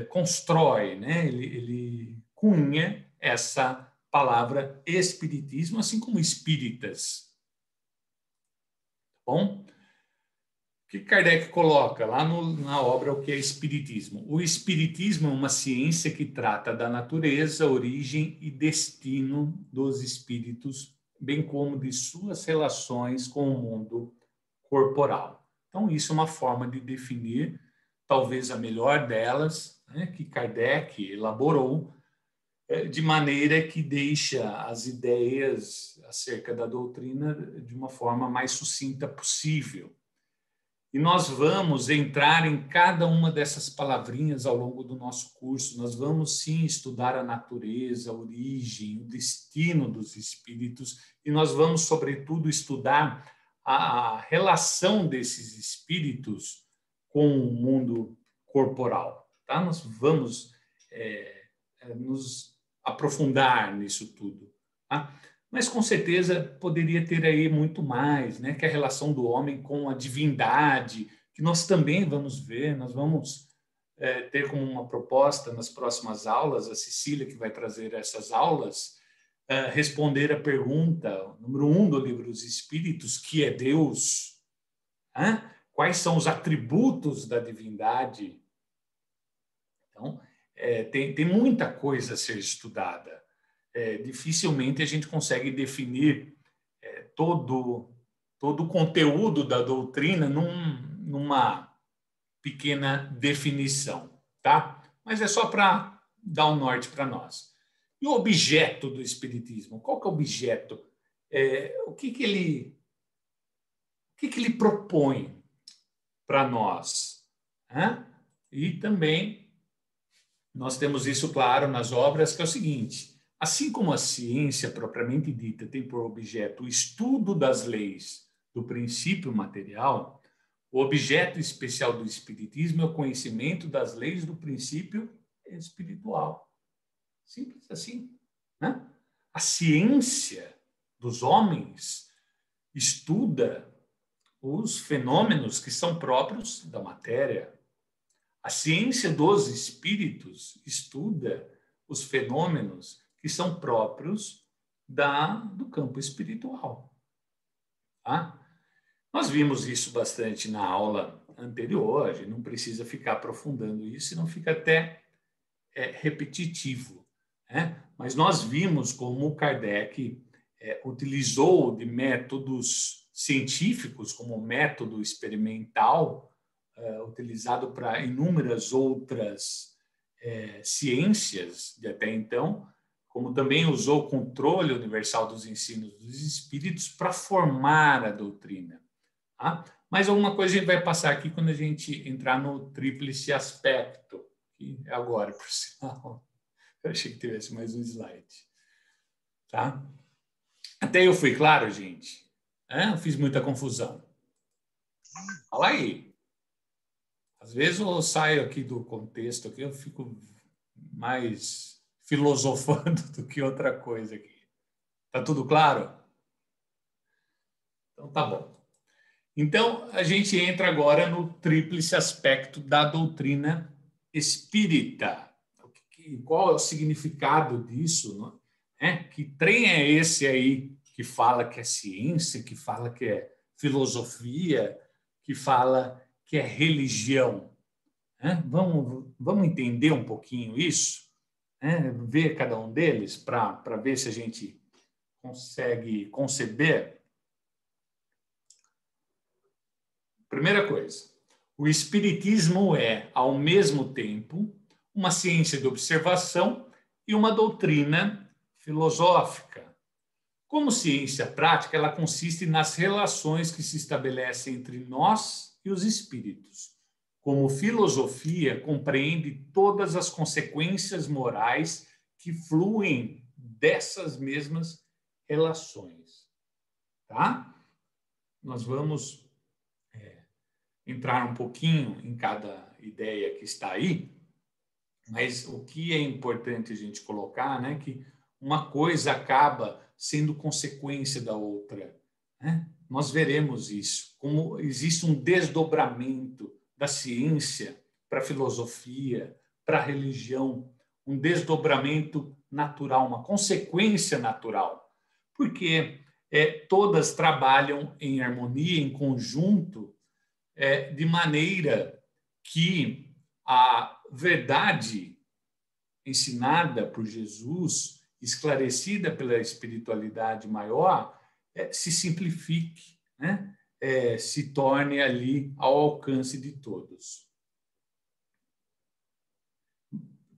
constrói, né? Ele cunha essa palavra espiritismo, assim como espíritas. Bom? O que Kardec coloca lá na obra O que é Espiritismo? O Espiritismo é uma ciência que trata da natureza, origem e destino dos espíritos, bem como de suas relações com o mundo corporal. Então, isso é uma forma de definir, talvez a melhor delas, né, que Kardec elaborou, de maneira que deixa as ideias acerca da doutrina de uma forma mais sucinta possível. E nós vamos entrar em cada uma dessas palavrinhas ao longo do nosso curso. Nós vamos, sim, estudar a natureza, a origem, o destino dos espíritos, e nós vamos, sobretudo, estudar a relação desses espíritos com o mundo corporal. Tá? Nós vamos nos aprofundar nisso tudo. Tá? Mas, com certeza, poderia ter aí muito mais, né? Que é a relação do homem com a divindade, que nós também vamos ver, nós vamos ter como uma proposta nas próximas aulas, a Cecília, que vai trazer essas aulas, responder a pergunta número 1 do Livro dos Espíritos, que é Deus? Quais são os atributos da divindade? Então, tem muita coisa a ser estudada. Dificilmente a gente consegue definir todo o conteúdo da doutrina numa pequena definição, tá? Mas é só para dar um norte para nós. E o objeto do Espiritismo? Qual que é o objeto? O que ele propõe para nós? E também nós temos isso claro nas obras, que é o seguinte: assim como a ciência propriamente dita tem por objeto o estudo das leis do princípio material, o objeto especial do Espiritismo é o conhecimento das leis do princípio espiritual. Simples assim, né? A ciência dos homens estuda os fenômenos que são próprios da matéria. A ciência dos espíritos estuda os fenômenos que são próprios do campo espiritual. Tá? Nós vimos isso bastante na aula anterior, a gente não precisa ficar aprofundando isso, senão fica até repetitivo. né? Mas nós vimos como Kardec utilizou de métodos científicos, como método experimental, utilizado para inúmeras outras ciências de até então, como também usou o controle universal dos ensinos dos espíritos para formar a doutrina. Tá? Mas alguma coisa a gente vai passar aqui quando a gente entrar no tríplice aspecto, que é agora, por sinal. Eu achei que tivesse mais um slide. Tá? Até eu fui claro, gente? Eu fiz muita confusão. Fala aí. Às vezes eu saio aqui do contexto, aqui eu fico mais filosofando do que outra coisa aqui. Tá tudo claro? Então tá bom. Então a gente entra agora no tríplice aspecto da doutrina espírita. Qual é o significado disso? Que trem é esse aí que fala que é ciência, que fala que é filosofia, que fala que é religião? Vamos entender um pouquinho isso? Ver cada um deles para ver se a gente consegue conceber. Primeira coisa, o espiritismo é, ao mesmo tempo, uma ciência de observação e uma doutrina filosófica. Como ciência prática, ela consiste nas relações que se estabelecem entre nós e os espíritos. Como filosofia, compreende todas as consequências morais que fluem dessas mesmas relações. Tá? Nós vamos entrar um pouquinho em cada ideia que está aí, mas o que é importante a gente colocar, né, que uma coisa acaba sendo consequência da outra. Né? Nós veremos isso, como existe um desdobramento da ciência para a filosofia, para a religião, um desdobramento natural, uma consequência natural, porque todas trabalham em harmonia, em conjunto, de maneira que a verdade ensinada por Jesus, esclarecida pela espiritualidade maior, se simplifique, né? Se torne ali ao alcance de todos.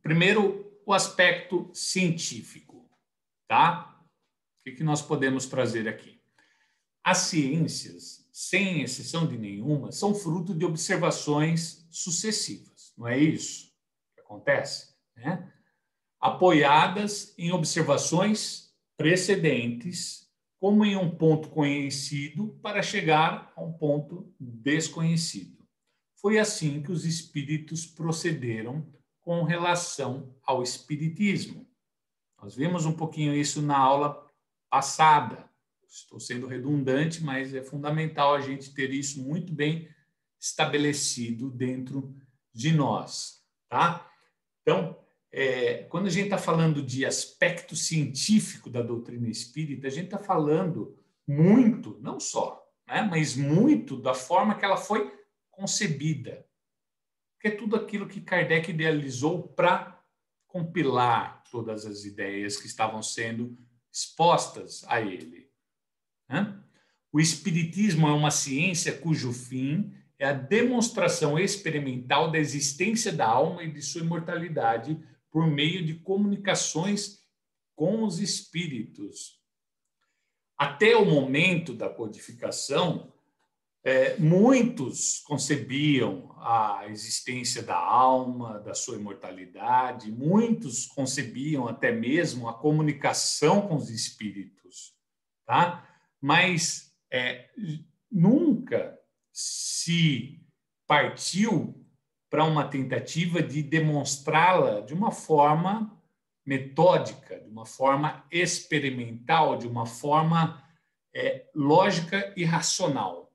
Primeiro, o aspecto científico, tá? O que nós podemos trazer aqui? As ciências, sem exceção de nenhuma, são fruto de observações sucessivas, não é isso que acontece? Né? Apoiadas em observações precedentes, como em um ponto conhecido, para chegar a um ponto desconhecido. Foi assim que os espíritos procederam com relação ao espiritismo. Nós vimos um pouquinho isso na aula passada. Estou sendo redundante, mas é fundamental a gente ter isso muito bem estabelecido dentro de nós, tá? Então, quando a gente está falando de aspecto científico da doutrina espírita, a gente está falando muito, não só, né, mas muito da forma que ela foi concebida. Que é tudo aquilo que Kardec idealizou para compilar todas as ideias que estavam sendo expostas a ele. O espiritismo é uma ciência cujo fim é a demonstração experimental da existência da alma e de sua imortalidade por meio de comunicações com os espíritos. Até o momento da codificação, muitos concebiam a existência da alma, da sua imortalidade, muitos concebiam até mesmo a comunicação com os espíritos, tá? Mas nunca se partiu para uma tentativa de demonstrá-la de uma forma metódica, de uma forma experimental, de uma forma lógica e racional,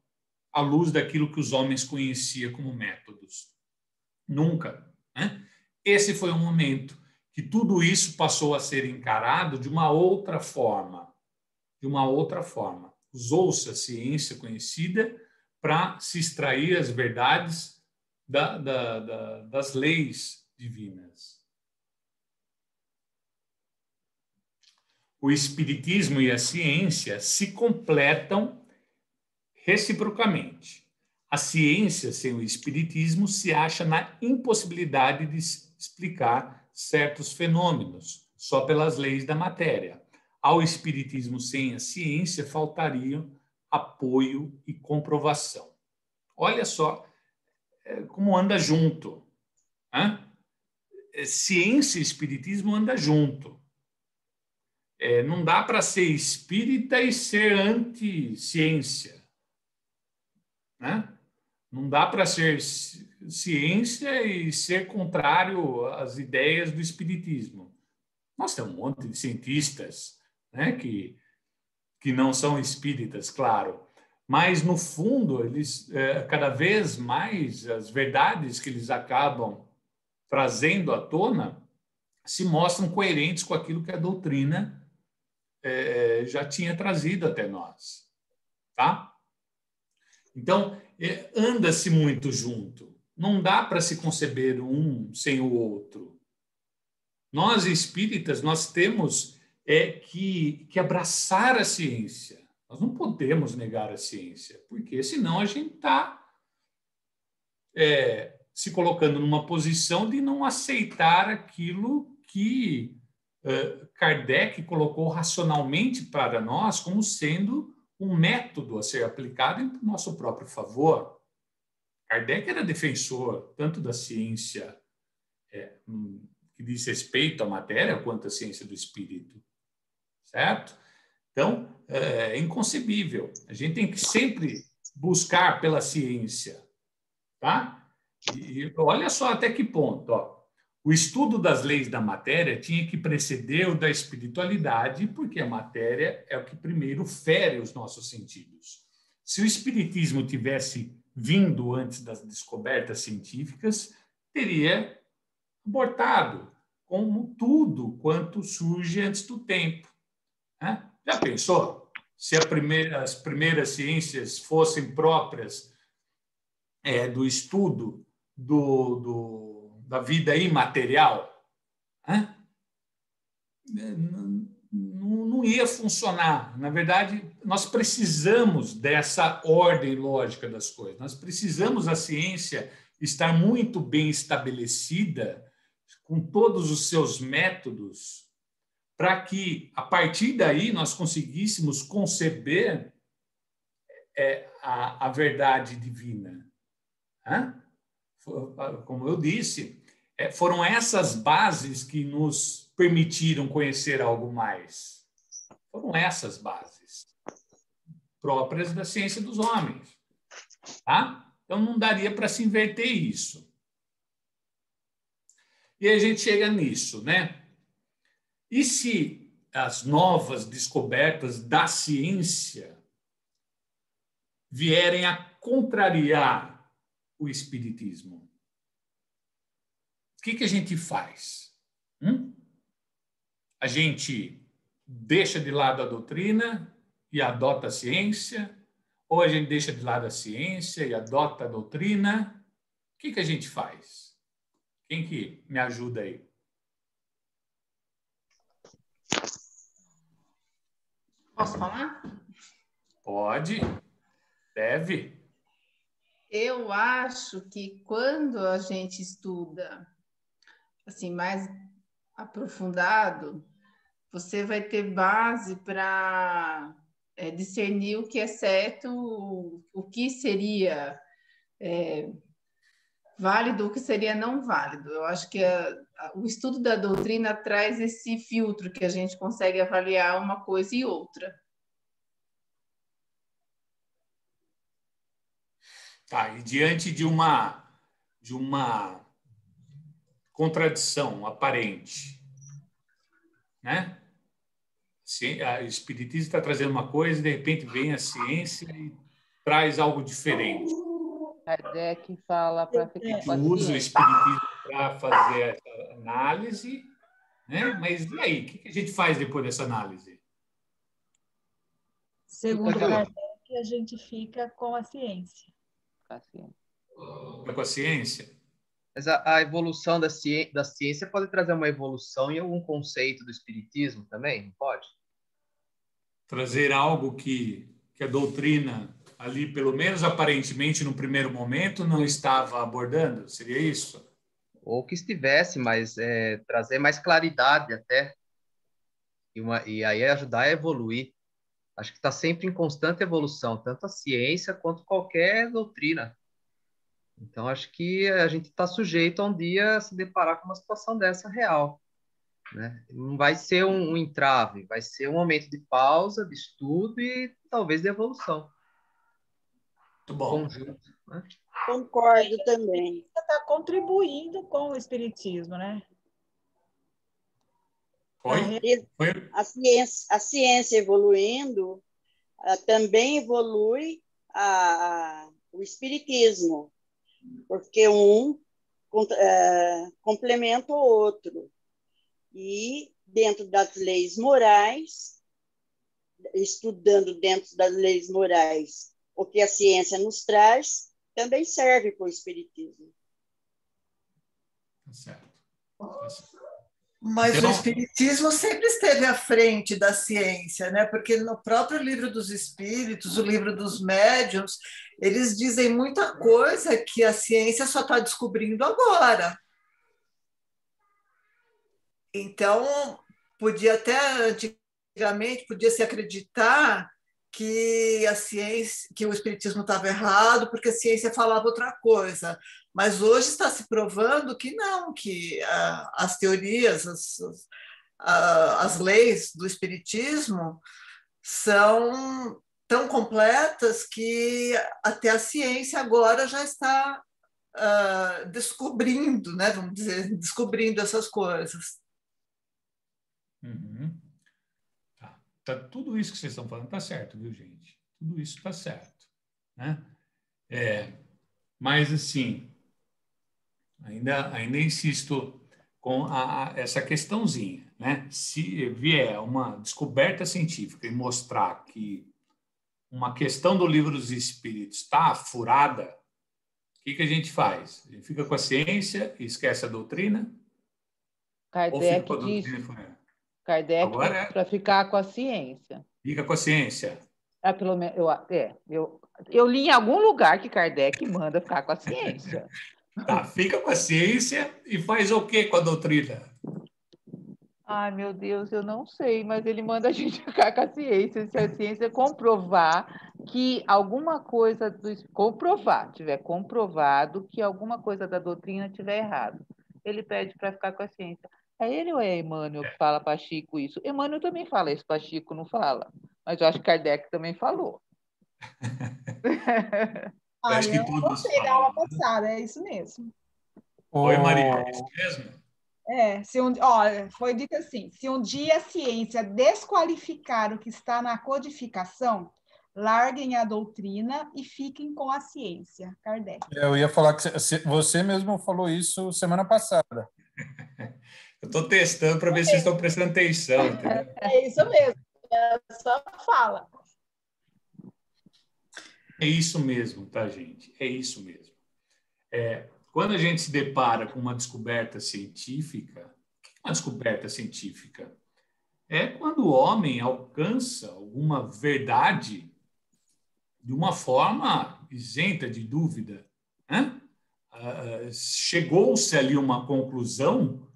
à luz daquilo que os homens conheciam como métodos. Nunca. Né? Esse foi o momento que tudo isso passou a ser encarado de uma outra forma. De uma outra forma. Usou-se a ciência conhecida para se extrair as verdades das leis divinas. o espiritismo e a ciência se completam reciprocamente. A ciência, sem o espiritismo, se acha na impossibilidade de explicar certos fenômenos, só pelas leis da matéria. Ao espiritismo sem a ciência, faltariam apoio e comprovação. Olha só como anda junto. Né? Ciência e espiritismo andam junto. Não dá para ser espírita e ser anti-ciência. Né? Não dá para ser ciência e ser contrário às ideias do espiritismo. Nós temos um monte de cientistas, né, que não são espíritas, claro, mas, no fundo, eles, cada vez mais, as verdades que eles acabam trazendo à tona se mostram coerentes com aquilo que a doutrina já tinha trazido até nós. Tá? Então, anda-se muito junto. Não dá para se conceber um sem o outro. Nós, espíritas, nós temos que abraçar a ciência. Nós não podemos negar a ciência, porque senão a gente está se colocando numa posição de não aceitar aquilo que Kardec colocou racionalmente para nós como sendo um método a ser aplicado em nosso próprio favor. Kardec era defensor tanto da ciência que diz respeito à matéria quanto à ciência do espírito, certo? Então, é inconcebível. A gente tem que sempre buscar pela ciência, tá? E olha só até que ponto, ó. O estudo das leis da matéria tinha que preceder o da espiritualidade, porque a matéria é o que primeiro fere os nossos sentidos. Se o espiritismo tivesse vindo antes das descobertas científicas, teria abortado, como tudo quanto surge antes do tempo. Né? Já pensou? Se as primeiras ciências fossem próprias do estudo da vida imaterial, né? Não ia funcionar. Na verdade, nós precisamos dessa ordem lógica das coisas. Nós precisamos a ciência estar muito bem estabelecida, com todos os seus métodos, para que, a partir daí, nós conseguíssemos conceber a verdade divina. Como eu disse, foram essas bases que nos permitiram conhecer algo mais. Foram essas bases próprias da ciência dos homens. Tá? Então, não daria para se inverter isso. E a gente chega nisso, né? E se as novas descobertas da ciência vierem a contrariar o espiritismo? O que a gente faz? A gente deixa de lado a doutrina e adota a ciência? Ou a gente deixa de lado a ciência e adota a doutrina? O que a gente faz? Quem que me ajuda aí? Posso falar? Pode, deve. Eu acho que quando a gente estuda assim mais aprofundado, você vai ter base para discernir o que é certo, o que seria válido, o que seria não válido. Eu acho que o estudo da doutrina traz esse filtro que a gente consegue avaliar uma coisa e outra. Tá, e diante de uma contradição aparente, né? O espiritismo está trazendo uma coisa e, de repente, vem a ciência e traz algo diferente. Kardec fala para ficar com a usa o espiritismo para fazer essa análise, né? Mas e aí? O que a gente faz depois dessa análise? Segundo Kardec, a gente fica com a ciência. Fica com a ciência? Mas a evolução da ciência pode trazer uma evolução em algum conceito do espiritismo também, não pode? trazer algo que a doutrina ali, pelo menos aparentemente no primeiro momento, não estava abordando? Seria isso? Ou que estivesse, mas trazer mais claridade até, e aí ajudar a evoluir. Acho que está sempre em constante evolução, tanto a ciência quanto qualquer doutrina. Então, acho que a gente está sujeito a um dia se deparar com uma situação dessa real, né? Não vai ser um entrave, vai ser um momento de pausa, de estudo e talvez de evolução. Muito bom. Conjunto, né? Concordo também. Está contribuindo com o espiritismo, né? Foi? A ciência evoluindo, também evolui o espiritismo, porque um complementa o outro. E dentro das leis morais, estudando dentro das leis morais o que a ciência nos traz, também serve para o espiritismo. Tá certo. Tá certo. Mas então, o espiritismo sempre esteve à frente da ciência, né? Porque no próprio livro dos espíritos, o livro dos médiuns, eles dizem muita coisa que a ciência só está descobrindo agora. Então, podia até antigamente podia se acreditar que a ciência, que o espiritismo estava errado porque a ciência falava outra coisa. Mas hoje está se provando que não, que as teorias, as leis do espiritismo são tão completas que até a ciência agora já está descobrindo, né? Vamos dizer, descobrindo essas coisas. Uhum. Tá, tudo isso que vocês estão falando está certo, viu, gente? Tudo isso está certo, né? Mas, assim, ainda insisto com essa questãozinha, né? Se vier uma descoberta científica e mostrar que uma questão do livro dos espíritos está furada, o que a gente faz? A gente fica com a ciência e esquece a doutrina? Ou fica com a doutrina e furada? Kardec para ficar com a ciência. Fica com a ciência. Pelo menos, eu li em algum lugar que Kardec manda ficar com a ciência. Tá, fica com a ciência e faz o quê com a doutrina? Ai, meu Deus, eu não sei, mas ele manda a gente ficar com a ciência. Se a ciência comprovar que alguma coisa tiver comprovado que alguma coisa da doutrina tiver errado, ele pede para ficar com a ciência. É ele ou é Emmanuel que fala para Chico isso? Emmanuel também fala isso para Chico, não fala? Mas eu acho que Kardec também falou. Eu acho que eu todos gostei da aula passada, é isso mesmo. Oi, Maria, é isso mesmo? Foi dito assim, se um dia a ciência desqualificar o que está na codificação, larguem a doutrina e fiquem com a ciência. Kardec. Eu ia falar que você mesmo falou isso semana passada. Eu estou testando para ver se vocês estão prestando atenção, entendeu? É isso mesmo, só fala. É isso mesmo, tá, gente? É isso mesmo. Quando a gente se depara com uma descoberta científica, o que é uma descoberta científica? É quando o homem alcança alguma verdade de uma forma isenta de dúvida, né? Chegou-se ali uma conclusão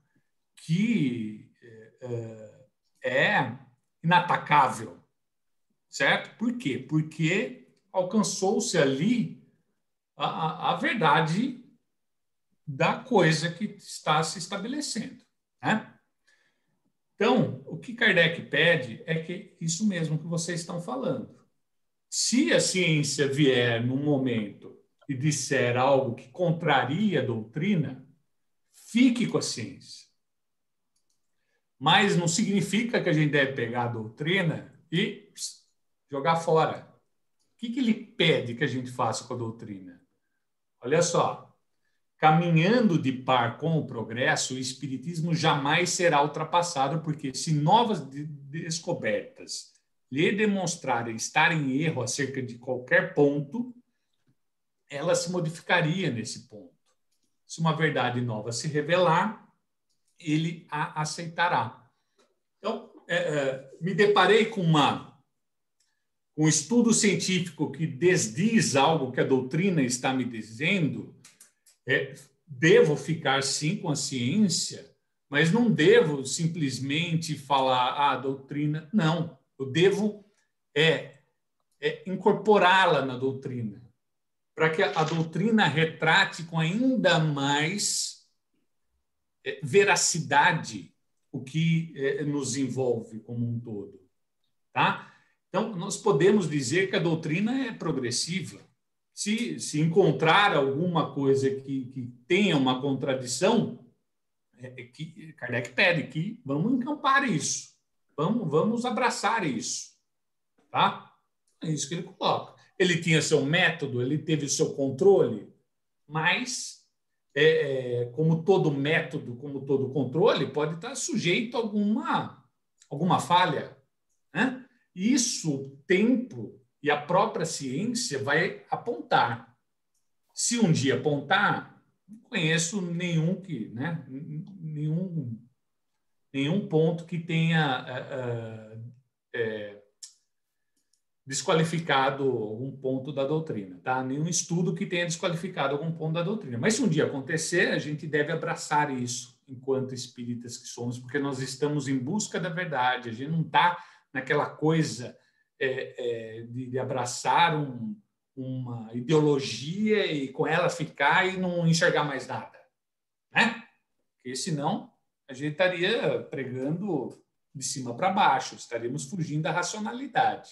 que é inatacável, certo? Por quê? Porque alcançou-se ali a verdade da coisa que está se estabelecendo, né? Então, o que Kardec pede é que isso mesmo que vocês estão falando. Se a ciência vier num momento e disser algo que contraria a doutrina, fique com a ciência. Mas não significa que a gente deve pegar a doutrina e jogar fora. O que ele pede que a gente faça com a doutrina? Olha só, caminhando de par com o progresso, o espiritismo jamais será ultrapassado, porque se novas descobertas lhe demonstrarem estar em erro acerca de qualquer ponto, ela se modificaria nesse ponto. Se uma verdade nova se revelar, ele a aceitará. Então, me deparei com uma com estudo científico que desdiz algo que a doutrina está me dizendo, devo ficar, sim, com a ciência, mas não devo simplesmente falar a doutrina. Não, eu devo incorporá-la na doutrina, para que a doutrina retrate com ainda mais veracidade o que nos envolve como um todo. Tá? Então, nós podemos dizer que a doutrina é progressiva. Se encontrar alguma coisa que tenha uma contradição, que Kardec pede que vamos encampar isso, vamos abraçar isso. Tá? É isso que ele coloca. Ele tinha seu método, ele teve seu controle, mas, como todo método, como todo controle, pode estar sujeito a alguma falha. Né? Isso, o tempo e a própria ciência vai apontar. Se um dia apontar, não conheço nenhum ponto que tenha desqualificado algum ponto da doutrina, tá? Nenhum estudo que tenha desqualificado algum ponto da doutrina. Mas se um dia acontecer, a gente deve abraçar isso enquanto espíritas que somos, porque nós estamos em busca da verdade. A gente não está naquela coisa de abraçar uma ideologia e com ela ficar e não enxergar mais nada, né? Porque senão a gente estaria pregando de cima para baixo, estaríamos fugindo da racionalidade.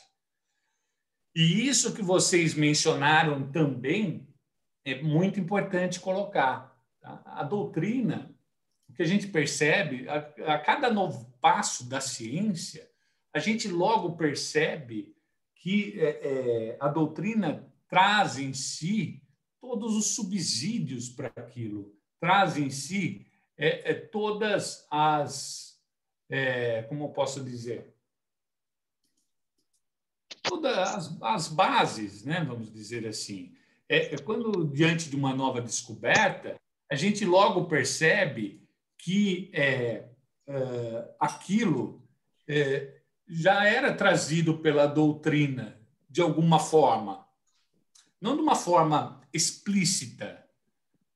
E isso que vocês mencionaram também é muito importante colocar. Tá? A doutrina, o que a gente percebe, a cada novo passo da ciência, a gente logo percebe que a doutrina traz em si todos os subsídios para aquilo, traz em si todas as, como eu posso dizer, todas as bases, né, vamos dizer assim. Quando, diante de uma nova descoberta, a gente logo percebe que aquilo já era trazido pela doutrina de alguma forma. Não de uma forma explícita,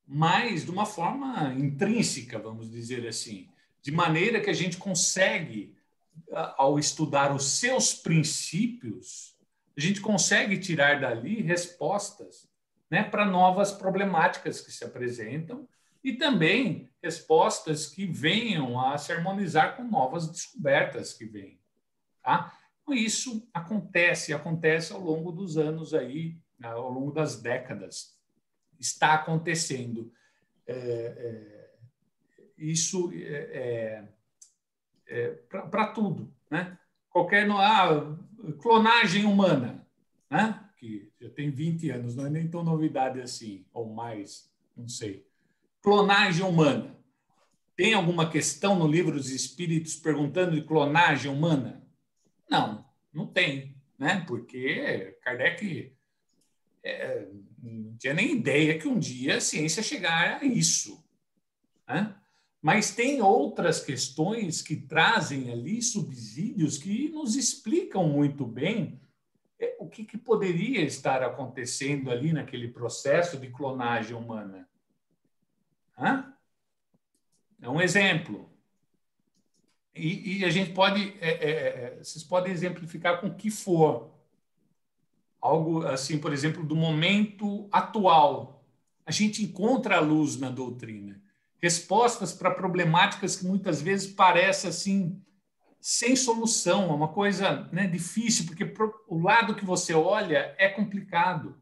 mas de uma forma intrínseca, vamos dizer assim. De maneira que a gente consegue, ao estudar os seus princípios, a gente consegue tirar dali respostas, né, para novas problemáticas que se apresentam e também respostas que venham a se harmonizar com novas descobertas que vêm. Tá? Então, isso acontece ao longo dos anos, aí, ao longo das décadas. Está acontecendo. Isso para tudo, né? Qualquer clonagem humana, né? Que já tem 20 anos, não é nem tão novidade assim, ou mais, não sei. Clonagem humana. Tem alguma questão no Livro dos Espíritos perguntando de clonagem humana? Não tem, né? Porque Kardec não tinha nem ideia que um dia a ciência chegar a isso, né? Mas tem outras questões que trazem ali subsídios que nos explicam muito bem o que poderia estar acontecendo ali naquele processo de clonagem humana. É um exemplo. E a gente pode... vocês podem exemplificar com o que for. Algo assim, por exemplo, do momento atual. A gente encontra a luz na doutrina. Respostas para problemáticas que muitas vezes parecem assim, sem solução, é uma coisa, né, difícil, porque o lado que você olha é complicado.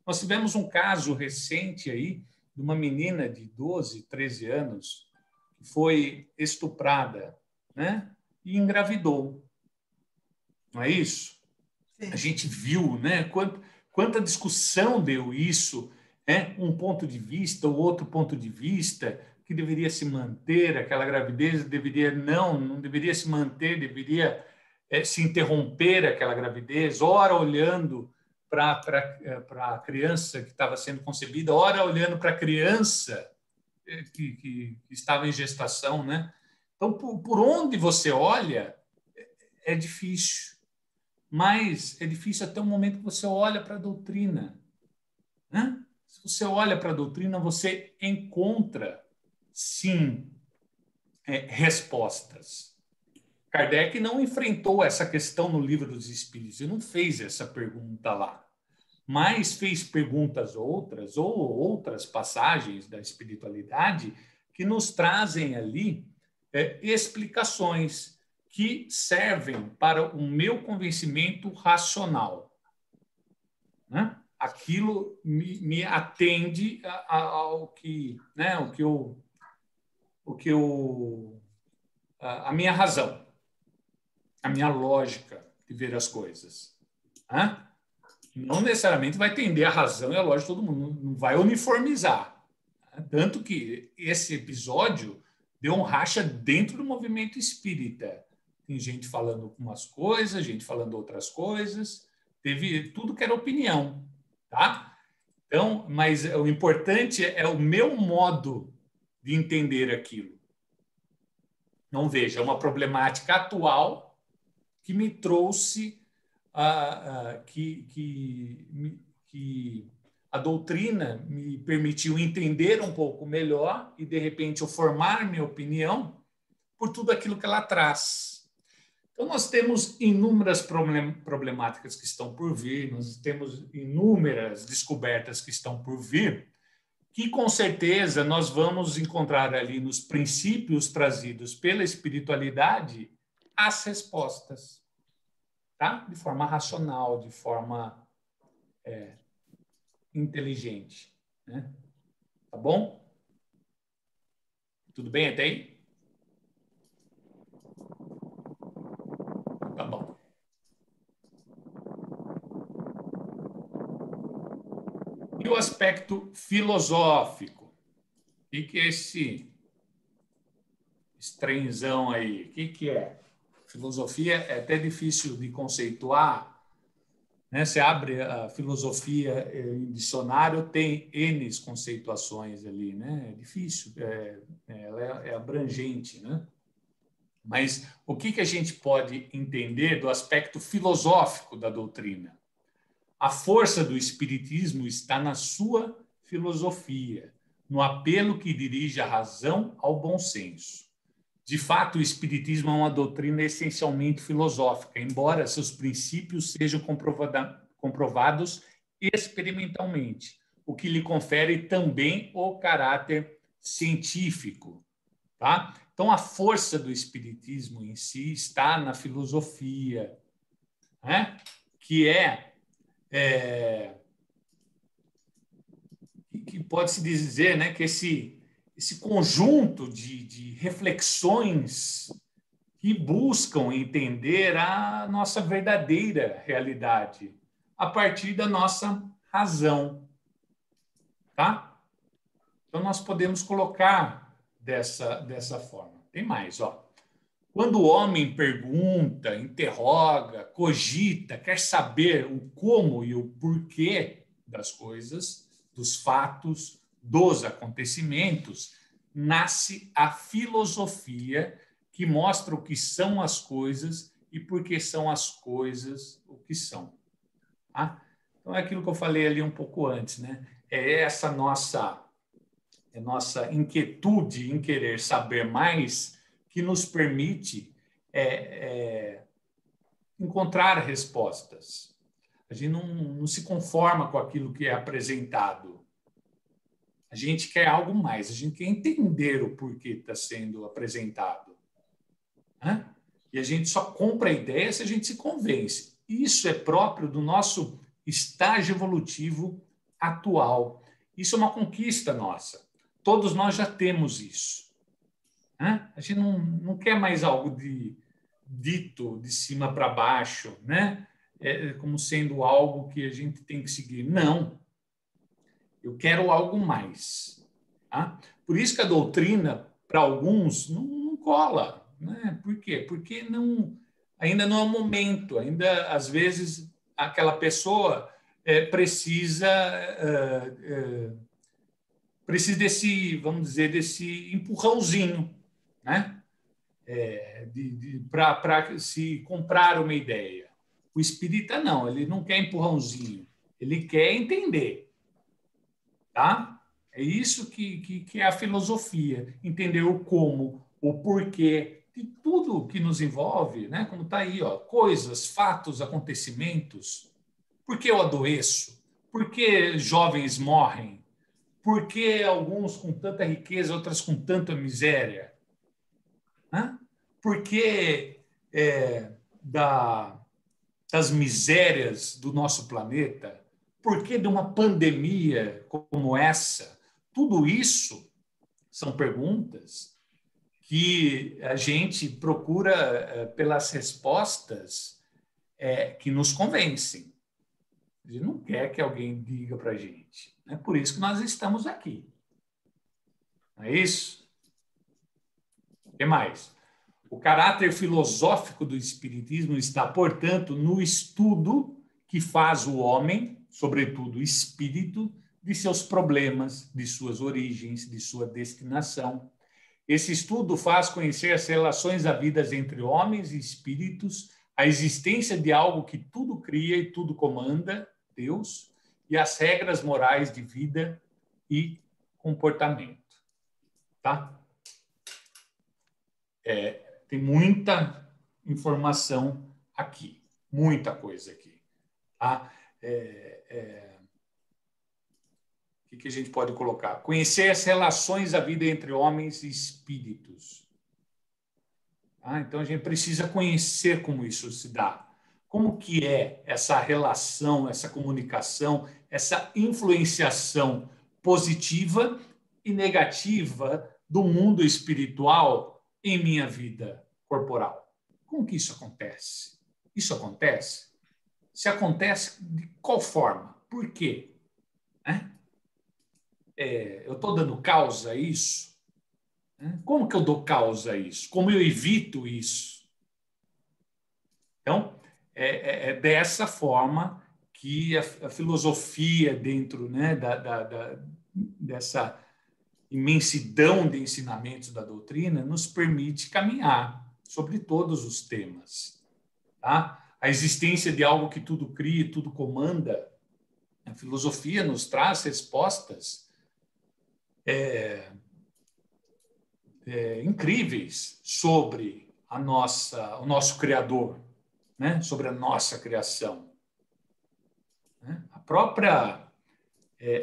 Nós tivemos um caso recente aí de uma menina de 12, 13 anos que foi estuprada, né, e engravidou. Não é isso? Sim. A gente viu, né, quanta discussão deu isso, um ponto de vista, o outro ponto de vista, que deveria se manter aquela gravidez, não deveria se manter, deveria se interromper aquela gravidez, ora olhando para a criança que estava sendo concebida, ora olhando para a criança que estava em gestação, né? Então, por onde você olha, é difícil. mas é difícil até o momento que você olha para a doutrina. Né? Se você olha para a doutrina, você encontra, sim, respostas. Kardec não enfrentou essa questão no Livro dos Espíritos, ele não fez essa pergunta lá, mas fez perguntas outras, ou outras passagens da espiritualidade que nos trazem ali explicações que servem para o meu convencimento racional. Né? Aquilo me atende ao que, né, a minha razão, a minha lógica de ver as coisas. Né? Não necessariamente vai atender a razão e a lógica de todo mundo, não vai uniformizar. Tanto que esse episódio deu um racha dentro do movimento espírita. Tem gente falando umas coisas, gente falando outras coisas, teve tudo que era opinião, tá? Então, mas o importante é o meu modo de entender aquilo. Não veja, é uma problemática atual que me trouxe que a doutrina me permitiu entender um pouco melhor e, de repente, eu formar minha opinião por tudo aquilo que ela traz. Então, nós temos inúmeras problemáticas que estão por vir, nós temos inúmeras descobertas que estão por vir, que, com certeza, nós vamos encontrar ali nos princípios trazidos pela espiritualidade as respostas. Tá? De forma racional, de forma inteligente. Né? Tá bom? Tudo bem até aí? Tá bom. E o aspecto filosófico? O que é esse trenzão aí? O que é? Filosofia é até difícil de conceituar, né? Você abre a filosofia em dicionário, tem N conceituações ali, né? É difícil, ela é abrangente, né? Mas o que a gente pode entender do aspecto filosófico da doutrina? A força do espiritismo está na sua filosofia, no apelo que dirige a razão ao bom senso. De fato, o espiritismo é uma doutrina essencialmente filosófica, embora seus princípios sejam comprovados experimentalmente, o que lhe confere também o caráter científico. Tá? Então, a força do espiritismo em si está na filosofia, né? Que que pode-se dizer, né, que esse conjunto de reflexões que buscam entender a nossa verdadeira realidade a partir da nossa razão, tá? Então, nós podemos colocar dessa forma. Tem mais, ó. Quando o homem pergunta, interroga, cogita, quer saber o como e o porquê das coisas, dos fatos, dos acontecimentos, nasce a filosofia que mostra o que são as coisas e por que são as coisas o que são. Tá? Então, é aquilo que eu falei ali um pouco antes, né? É essa nossa inquietude em querer saber mais que nos permite encontrar respostas. A gente não se conforma com aquilo que é apresentado. A gente quer algo mais, a gente quer entender o porquê está sendo apresentado. Né? E a gente só compra a ideia se a gente se convence. Isso é próprio do nosso estágio evolutivo atual. Isso é uma conquista nossa. Todos nós já temos isso. Né? A gente não quer mais algo dito de cima para baixo, né? Como sendo algo que a gente tem que seguir. Não. Eu quero algo mais. Tá? Por isso que a doutrina, para alguns, não cola. Né? Por quê? Porque ainda não é o momento. Ainda, às vezes, aquela pessoa precisa desse, vamos dizer, desse empurrãozinho, né? Para se comprar uma ideia. O espírita não, ele não quer empurrãozinho, ele quer entender, tá? É isso que é a filosofia, entender o como, o porquê, de tudo que nos envolve, né? Como está aí, ó, coisas, fatos, acontecimentos. Por que eu adoeço? Por que jovens morrem? Por que alguns com tanta riqueza, outras com tanta miséria? Hã? Por que das misérias do nosso planeta? Por que de uma pandemia como essa? Tudo isso são perguntas que a gente procura pelas respostas que nos convencem. A gente não quer que alguém diga para a gente. É por isso que nós estamos aqui. Não é isso? O que mais? O caráter filosófico do Espiritismo está, portanto, no estudo que faz o homem, sobretudo o espírito, de seus problemas, de suas origens, de sua destinação. Esse estudo faz conhecer as relações havidas entre homens e espíritos, a existência de algo que tudo cria e tudo comanda, Deus, e as regras morais de vida e comportamento. Tá? Tem muita informação aqui, muita coisa aqui. Tá? O que a gente pode colocar? Conhecer as relações da vida entre homens e espíritos. Tá? Então, a gente precisa conhecer como isso se dá. Como que é essa relação, essa comunicação, essa influenciação positiva e negativa do mundo espiritual em minha vida corporal? Como que isso acontece? Isso acontece? Se acontece, de qual forma? Por quê? Eu estou dando causa a isso? Como que eu dou causa a isso? Como eu evito isso? Então, é dessa forma que a filosofia, dentro, né, dessa imensidão de ensinamentos da doutrina, nos permite caminhar sobre todos os temas. Tá? A existência de algo que tudo cria e tudo comanda, a filosofia nos traz respostas incríveis sobre o nosso Criador, né? Sobre a nossa criação. A própria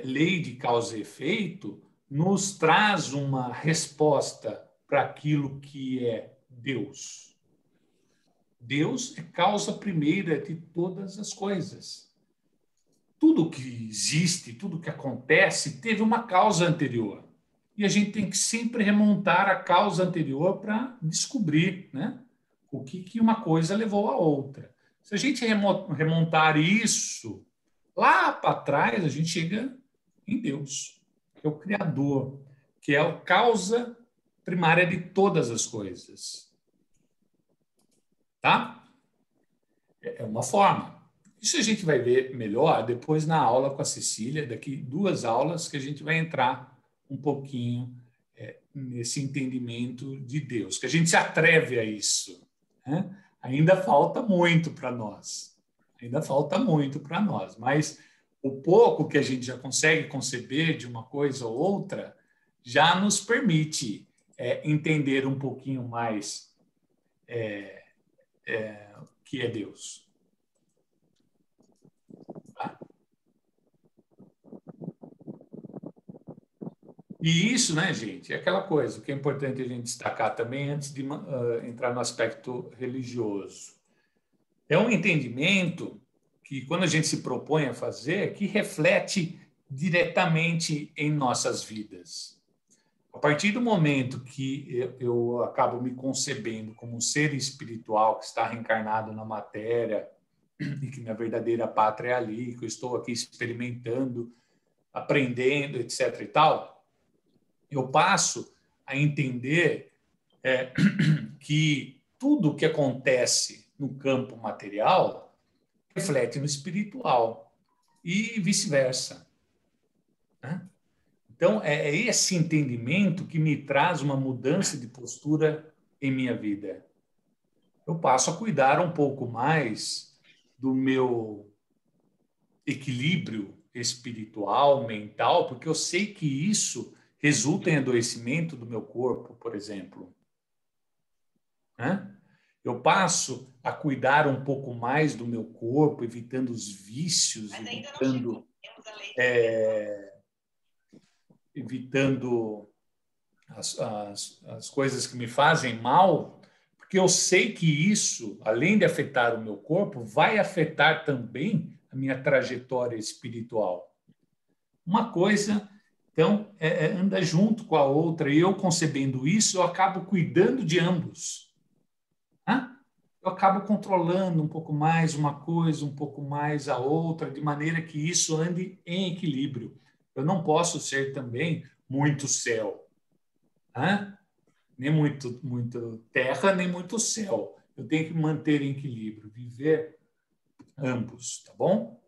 lei de causa e efeito nos traz uma resposta para aquilo que é Deus. Deus é causa primeira de todas as coisas. Tudo que existe, tudo que acontece, teve uma causa anterior. E a gente tem que sempre remontar a causa anterior para descobrir, né, o que uma coisa levou a outra. Se a gente remontar isso lá para trás, a gente chega em Deus, que é o Criador, que é a causa primária de todas as coisas. Tá? É uma forma. Isso a gente vai ver melhor depois na aula com a Cecília, daqui 2 aulas que a gente vai entrar um pouquinho nesse entendimento de Deus, que a gente se atreve a isso. Né? Ainda falta muito para nós. Mas o pouco que a gente já consegue conceber de uma coisa ou outra já nos permite entender um pouquinho mais o que é Deus. E isso, né, gente, é aquela coisa que é importante a gente destacar também antes de entrar no aspecto religioso. É um entendimento que, quando a gente se propõe a fazer, que reflete diretamente em nossas vidas. A partir do momento que eu acabo me concebendo como um ser espiritual que está reencarnado na matéria e que minha verdadeira pátria é ali, que eu estou aqui experimentando, aprendendo, etc. e tal, eu passo a entender que tudo que acontece no campo material reflete no espiritual e vice-versa. Né? Então, é esse entendimento que me traz uma mudança de postura em minha vida. Eu passo a cuidar um pouco mais do meu equilíbrio espiritual, mental, porque eu sei que isso resulta em adoecimento do meu corpo, por exemplo. Eu passo a cuidar um pouco mais do meu corpo, evitando os vícios, evitando as coisas que me fazem mal, porque eu sei que isso, além de afetar o meu corpo, vai afetar também a minha trajetória espiritual. Uma coisa, então, anda junto com a outra, e eu concebendo isso, eu acabo cuidando de ambos. Eu acabo controlando um pouco mais uma coisa, um pouco mais a outra, de maneira que isso ande em equilíbrio. Eu não posso ser também muito céu, nem muito terra, nem muito céu. Eu tenho que manter em equilíbrio, viver ambos, tá bom?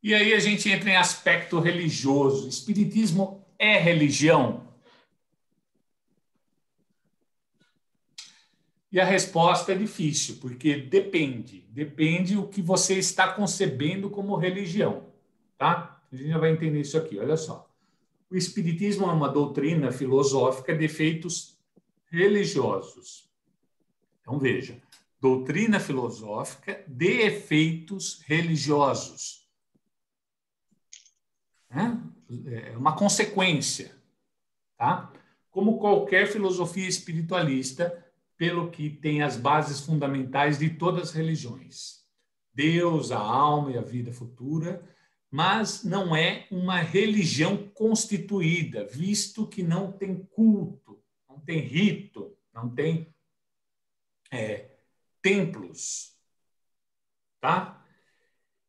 E aí a gente entra em aspecto religioso. Espiritismo é religião? E a resposta é difícil, porque depende o que você está concebendo como religião, tá? A gente já vai entender isso aqui, olha só. O Espiritismo é uma doutrina filosófica de efeitos religiosos. Então, veja, doutrina filosófica de efeitos religiosos. É uma consequência, tá? Como qualquer filosofia espiritualista, pelo que tem as bases fundamentais de todas as religiões. Deus, a alma e a vida futura, mas não é uma religião constituída, visto que não tem culto, não tem rito, não tem templos. Tá?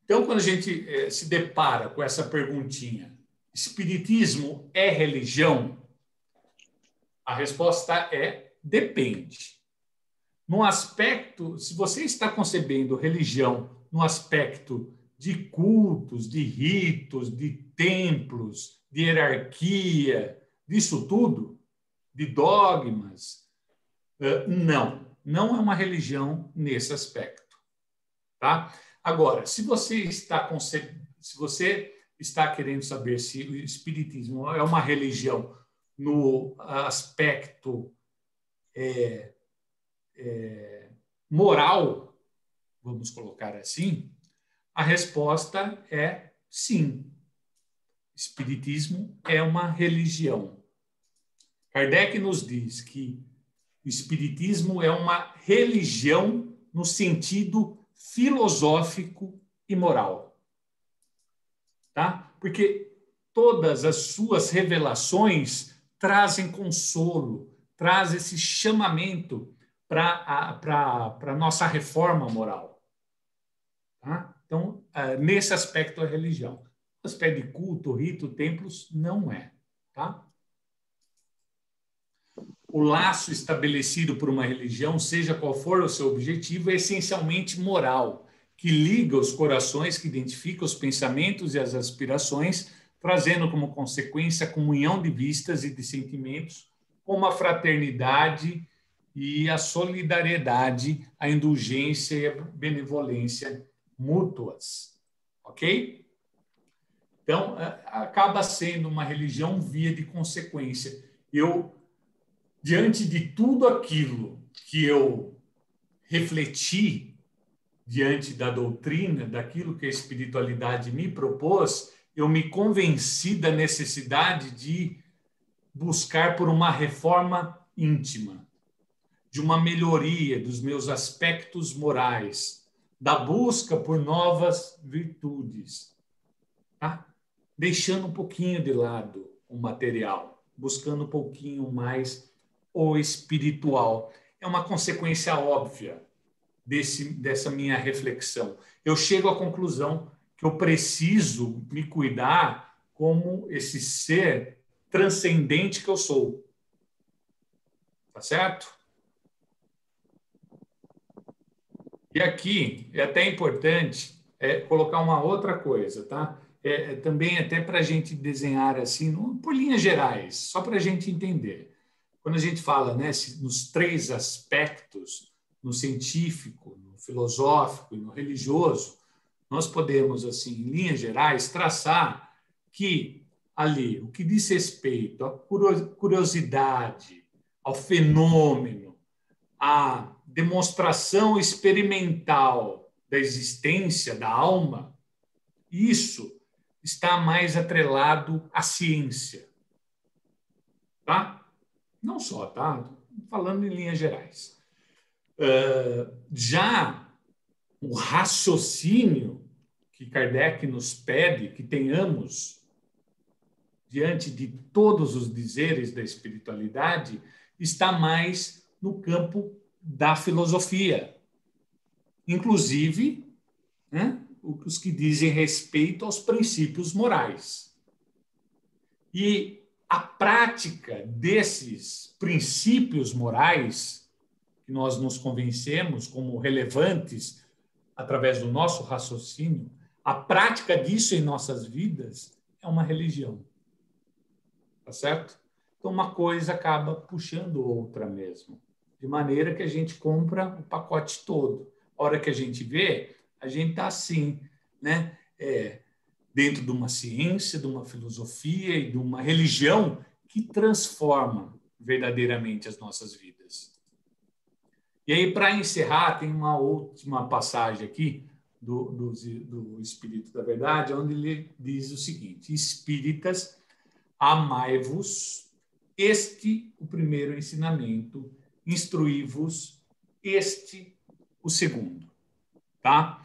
Então, quando a gente se depara com essa perguntinha, espiritismo é religião? A resposta é depende. No aspecto, se você está concebendo religião no aspecto de cultos, de ritos, de templos, de hierarquia, disso tudo, de dogmas, não é uma religião nesse aspecto, tá? Agora, se você está querendo saber se o espiritismo é uma religião no aspecto moral, vamos colocar assim, a resposta é sim. Espiritismo é uma religião. Kardec nos diz que o espiritismo é uma religião no sentido filosófico e moral. Tá? Porque todas as suas revelações trazem consolo, trazem esse chamamento para a nossa reforma moral. Tá? Então, nesse aspecto, a religião. No aspecto de culto, rito, templos, não é. Tá? O laço estabelecido por uma religião, seja qual for o seu objetivo, é essencialmente moral, que liga os corações, que identifica os pensamentos e as aspirações, trazendo como consequência a comunhão de vistas e de sentimentos, como a fraternidade e a solidariedade, a indulgência e a benevolência mútuas. Ok? Então, acaba sendo uma religião via de consequência. Diante de tudo aquilo que eu refleti diante da doutrina, daquilo que a espiritualidade me propôs, eu me convenci da necessidade de buscar por uma reforma íntima, de uma melhoria dos meus aspectos morais, da busca por novas virtudes, tá? Deixando um pouquinho de lado o material, buscando um pouquinho mais o espiritual. É uma consequência óbvia dessa minha reflexão. Eu chego à conclusão que eu preciso me cuidar como esse ser transcendente que eu sou. Tá certo? E aqui é até importante colocar uma outra coisa, tá? Também até para a gente desenhar assim, por linhas gerais, só para a gente entender. quando a gente fala, né, nos 3 aspectos, no científico, no filosófico e no religioso, nós podemos, assim, em linhas gerais, traçar que ali, o que diz respeito à curiosidade, ao fenômeno, à demonstração experimental da existência da alma, isso está mais atrelado à ciência. Tá? Não só, tá? Falando em linhas gerais. Já o raciocínio que Kardec nos pede que tenhamos diante de todos os dizeres da espiritualidade está mais no campo da filosofia. Inclusive, né, os que dizem respeito aos princípios morais. E a prática desses princípios morais, que nós nos convencemos como relevantes através do nosso raciocínio, a prática disso em nossas vidas é uma religião. Tá certo? Então, uma coisa acaba puxando outra mesmo. De maneira que a gente compra o pacote todo. A hora que a gente vê, a gente está assim, né? Dentro de uma ciência, de uma filosofia e de uma religião que transforma verdadeiramente as nossas vidas. E aí, para encerrar, tem uma última passagem aqui do Espírito da Verdade, onde ele diz o seguinte: espíritas, amai-vos, este o primeiro ensinamento, instruí-vos, este o segundo. Tá?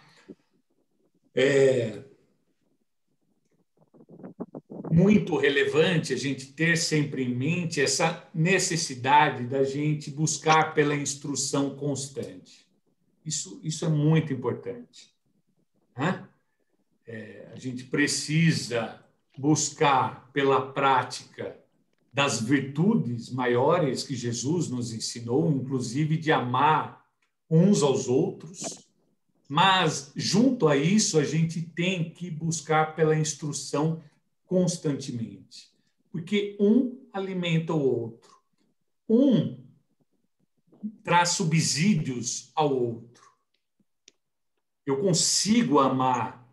Muito relevante a gente ter sempre em mente essa necessidade da gente buscar pela instrução constante. Isso é muito importante. Né? A gente precisa buscar pela prática das virtudes maiores que Jesus nos ensinou, inclusive de amar uns aos outros, mas, junto a isso, a gente tem que buscar pela instrução constantemente, porque um alimenta o outro, um traz subsídios ao outro. Eu consigo amar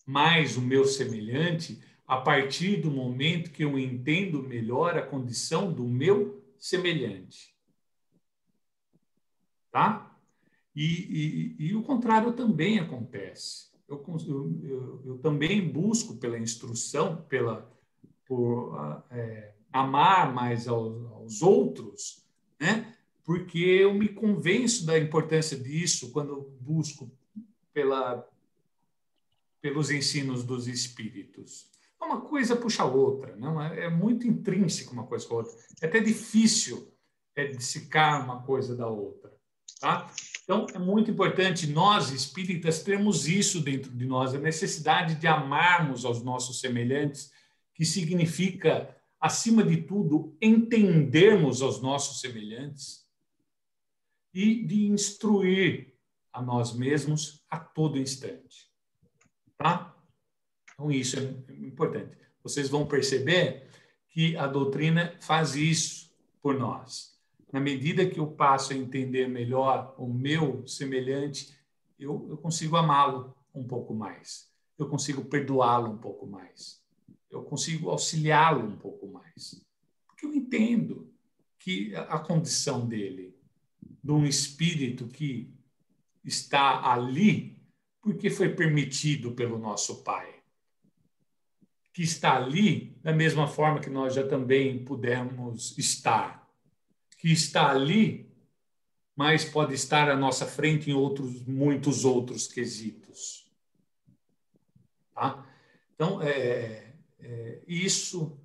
mais o meu semelhante a partir do momento que eu entendo melhor a condição do meu semelhante. Tá? E o contrário também acontece. Eu também busco pela instrução, por amar mais aos outros, né? Porque eu me convenço da importância disso quando eu busco pelos ensinos dos espíritos. Uma coisa puxa a outra, não? É muito intrínseco uma coisa com a outra. É até difícil dissecar uma coisa da outra. Tá? Então, é muito importante nós, espíritas, termos isso dentro de nós, a necessidade de amarmos aos nossos semelhantes, que significa, acima de tudo, entendermos aos nossos semelhantes e de instruir a nós mesmos a todo instante. Tá? Então, isso é importante. Vocês vão perceber que a doutrina faz isso por nós. Na medida que eu passo a entender melhor o meu semelhante, eu consigo amá-lo um pouco mais. Eu consigo perdoá-lo um pouco mais. Eu consigo auxiliá-lo um pouco mais. Porque eu entendo que a condição dele, de um espírito que está ali porque foi permitido pelo nosso Pai, que está ali da mesma forma que nós já também pudemos estar, que está ali, mas pode estar à nossa frente em muitos outros quesitos. Tá? Então, isso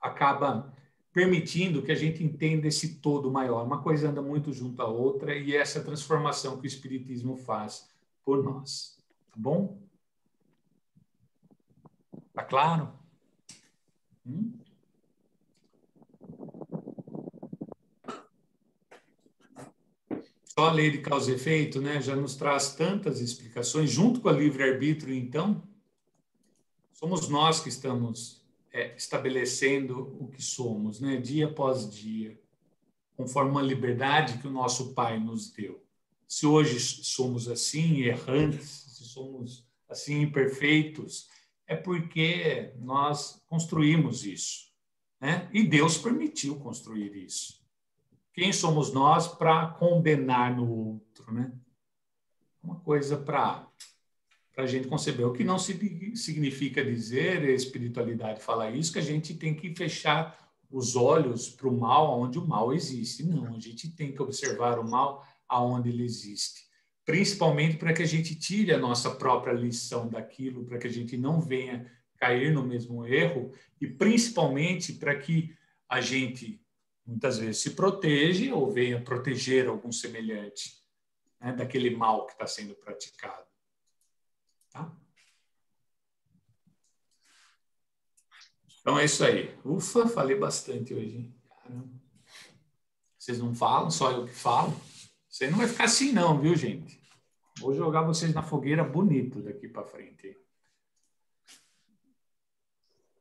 acaba permitindo que a gente entenda esse todo maior. Uma coisa anda muito junto à outra e essa transformação que o Espiritismo faz por nós. Tá bom? Tá claro? Só a lei de causa e efeito, né, já nos traz tantas explicações, junto com a livre-arbítrio, então, somos nós que estamos estabelecendo o que somos, né? Dia após dia, conforme uma liberdade que o nosso Pai nos deu. Se hoje somos assim, errantes, se somos assim, imperfeitos, é porque nós construímos isso, né? E Deus permitiu construir isso. Quem somos nós para condenar no outro, né? Uma coisa para a gente conceber. O que não significa dizer, a espiritualidade fala isso, que a gente tem que fechar os olhos para o mal onde o mal existe. Não, a gente tem que observar o mal aonde ele existe. Principalmente para que a gente tire a nossa própria lição daquilo, para que a gente não venha cair no mesmo erro e principalmente para que a gente, muitas vezes, se proteja ou venha proteger algum semelhante, né, daquele mal que está sendo praticado. Tá? Então é isso aí. Ufa, falei bastante hoje, hein? Caramba. Vocês não falam, só eu que falo. Você não vai ficar assim não, viu, gente? Vou jogar vocês na fogueira bonito daqui para frente.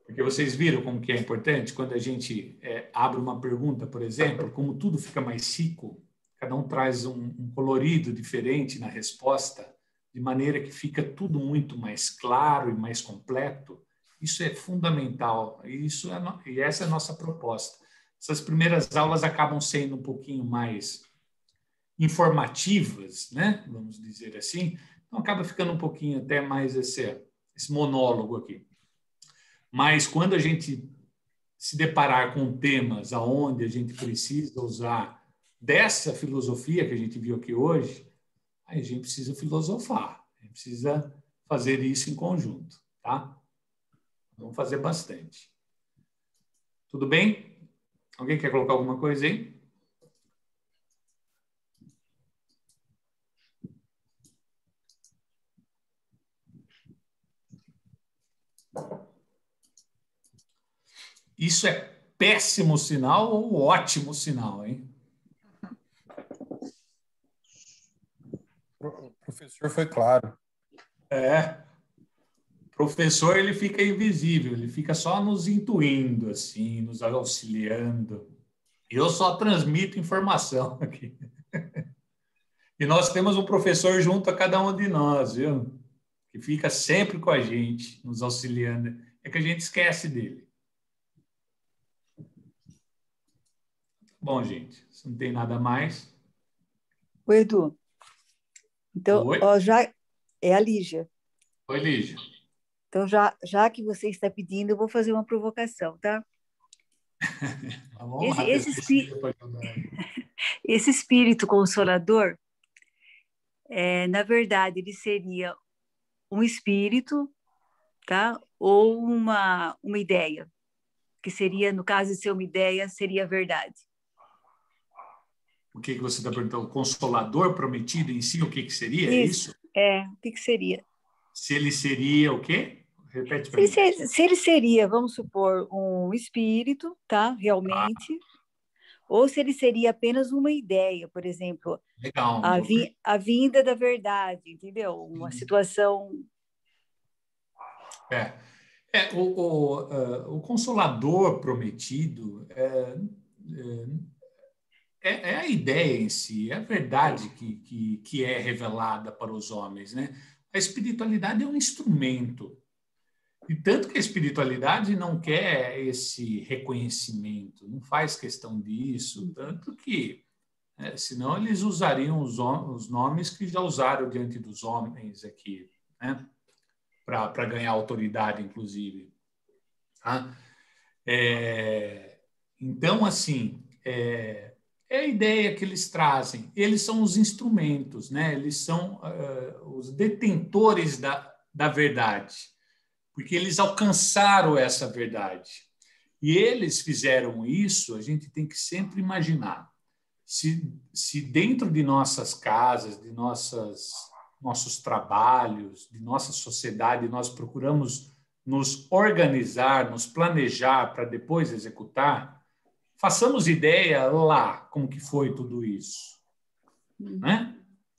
Porque vocês viram como que é importante quando a gente abre uma pergunta, por exemplo, como tudo fica mais rico, cada um traz um colorido diferente na resposta, de maneira que fica tudo muito mais claro e mais completo. Isso é fundamental. E essa é a nossa proposta. Essas primeiras aulas acabam sendo um pouquinho mais informativas, né? Vamos dizer assim. Então, acaba ficando um pouquinho até mais esse monólogo aqui. Mas quando a gente se deparar com temas aonde a gente precisa usar dessa filosofia que a gente viu aqui hoje, aí a gente precisa filosofar, a gente precisa fazer isso em conjunto, tá? Vamos fazer bastante. Tudo bem? Alguém quer colocar alguma coisa aí? Isso é péssimo sinal ou ótimo sinal, hein? O professor foi claro. O professor, ele fica invisível, ele fica só nos intuindo, assim, nos auxiliando. Eu só transmito informação aqui. E nós temos um professor junto a cada um de nós, viu? Que fica sempre com a gente, nos auxiliando. É que a gente esquece dele. Bom, gente, se não tem nada mais. Oi, Edu. Então, Oi? ó, já é a Lígia. Oi, Lígia. Então, já que você está pedindo, eu vou fazer uma provocação, tá? Vamos lá, esse espírito consolador, na verdade, ele seria um espírito, tá? Ou uma ideia, que seria, no caso de ser uma ideia, seria a verdade. O que você está perguntando? O consolador prometido em si, o que seria? Isso? O que seria? Se ele seria o quê? Repete para mim. Se ele seria, vamos supor, um espírito, tá? Realmente. Ou se ele seria apenas uma ideia, por exemplo. Legal. A vinda da verdade, entendeu? Uma situação... O consolador prometido é a ideia em si, é a verdade que é revelada para os homens, né? A espiritualidade é um instrumento. E tanto que a espiritualidade não quer esse reconhecimento, não faz questão disso, tanto que, senão eles usariam os nomes que já usaram diante dos homens aqui, né? Para ganhar autoridade, inclusive. Tá? Então, assim, é a ideia que eles trazem. Eles são os instrumentos, né? Eles são os detentores da verdade, porque eles alcançaram essa verdade. E eles fizeram isso, a gente tem que sempre imaginar. Se dentro de nossas casas, de nossos trabalhos, de nossa sociedade, nós procuramos nos organizar, nos planejar para depois executar, façamos ideia lá como que foi tudo isso. Né?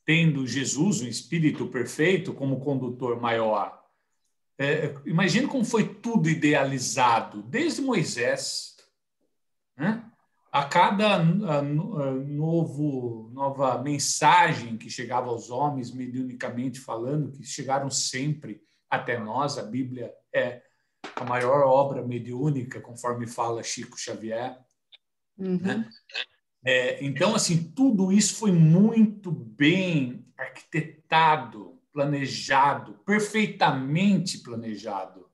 Tendo Jesus, o Espírito perfeito, como condutor maior, Imagina como foi tudo idealizado, desde Moisés, né? A cada nova mensagem que chegava aos homens, mediunicamente falando, que chegaram sempre até nós, a Bíblia é a maior obra mediúnica, conforme fala Chico Xavier. Né? Então, assim, tudo isso foi muito bem arquitetado, planejado, perfeitamente planejado.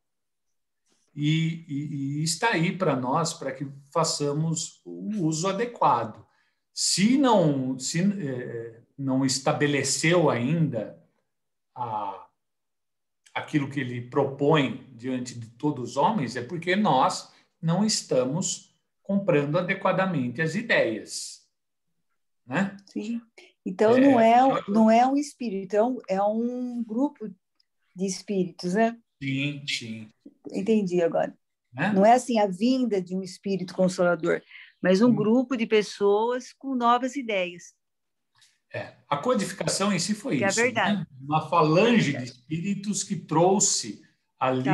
E está aí para nós, para que façamos o uso adequado. Se não estabeleceu ainda aquilo que ele propõe diante de todos os homens, é porque nós não estamos comprando adequadamente as ideias. Né? Sim. Então, não é um espírito, é um grupo de espíritos, né? Sim, sim. Entendi agora. Não é assim a vinda de um espírito consolador, mas um grupo de pessoas com novas ideias. A codificação em si foi isso. É verdade. Né? Uma falange de espíritos que trouxe ali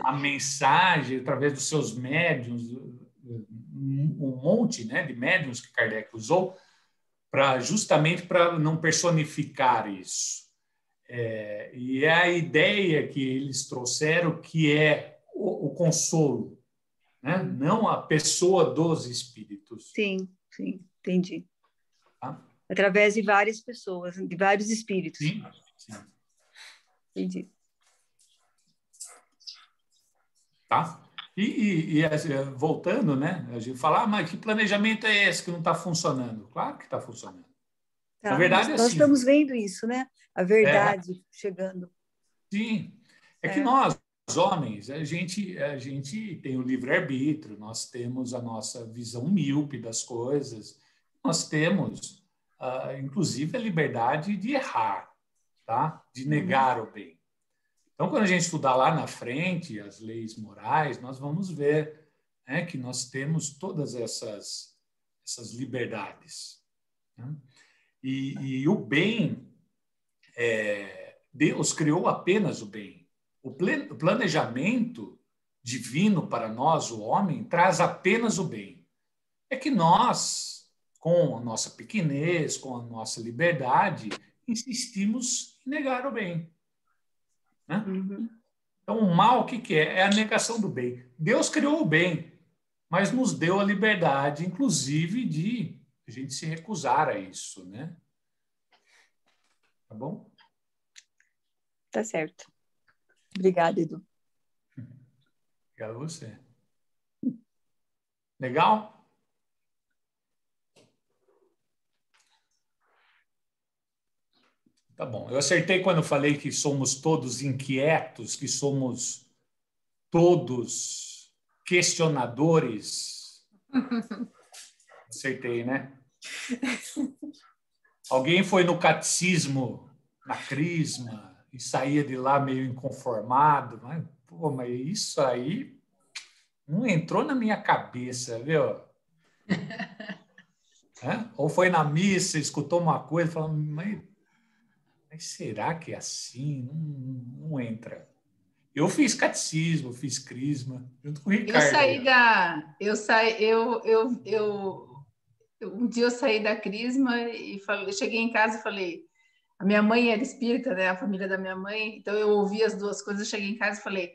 a mensagem através dos seus médiuns, um monte, né, de médiuns que Kardec usou, justamente para não personificar isso. E é a ideia que eles trouxeram, que é o consolo, né? Não a pessoa dos espíritos. Sim, entendi. Tá? Através de várias pessoas, de vários espíritos. Sim. Entendi. Tá? E voltando, né? A gente fala, mas que planejamento é esse que não está funcionando? Claro que está funcionando. Tá, na verdade, nós estamos vendo isso, né? A verdade chegando. Sim. Que nós, homens, a gente tem o livre-arbítrio, nós temos a nossa visão míope das coisas, nós temos, inclusive, a liberdade de errar, tá? De negar o bem. Então, quando a gente estudar lá na frente as leis morais, nós vamos ver, né, que nós temos todas essas liberdades. Né? E o bem, Deus criou apenas o bem. O planejamento divino para nós, o homem, traz apenas o bem. É que nós, com a nossa pequenez, com a nossa liberdade, insistimos em negar o bem. Né? Então, o mal, o que é? É a negação do bem. Deus criou o bem, mas nos deu a liberdade, inclusive, de a gente se recusar a isso, né? Tá bom? Tá certo. Obrigada, Edu. Obrigado a você. Legal? Tá bom. Eu acertei quando eu falei que somos todos inquietos, que somos todos questionadores. Acertei, né? Alguém foi no catecismo, na crisma, e saía de lá meio inconformado. Mas isso aí não entrou na minha cabeça, viu? Ou foi na missa, escutou uma coisa, falando, mas será que é assim? Não entra. Eu fiz catecismo, fiz crisma, junto com o Ricardo. Um dia eu saí da crisma e cheguei em casa e falei, a minha mãe era espírita, né? A família da minha mãe, então eu ouvi as duas coisas, cheguei em casa e falei,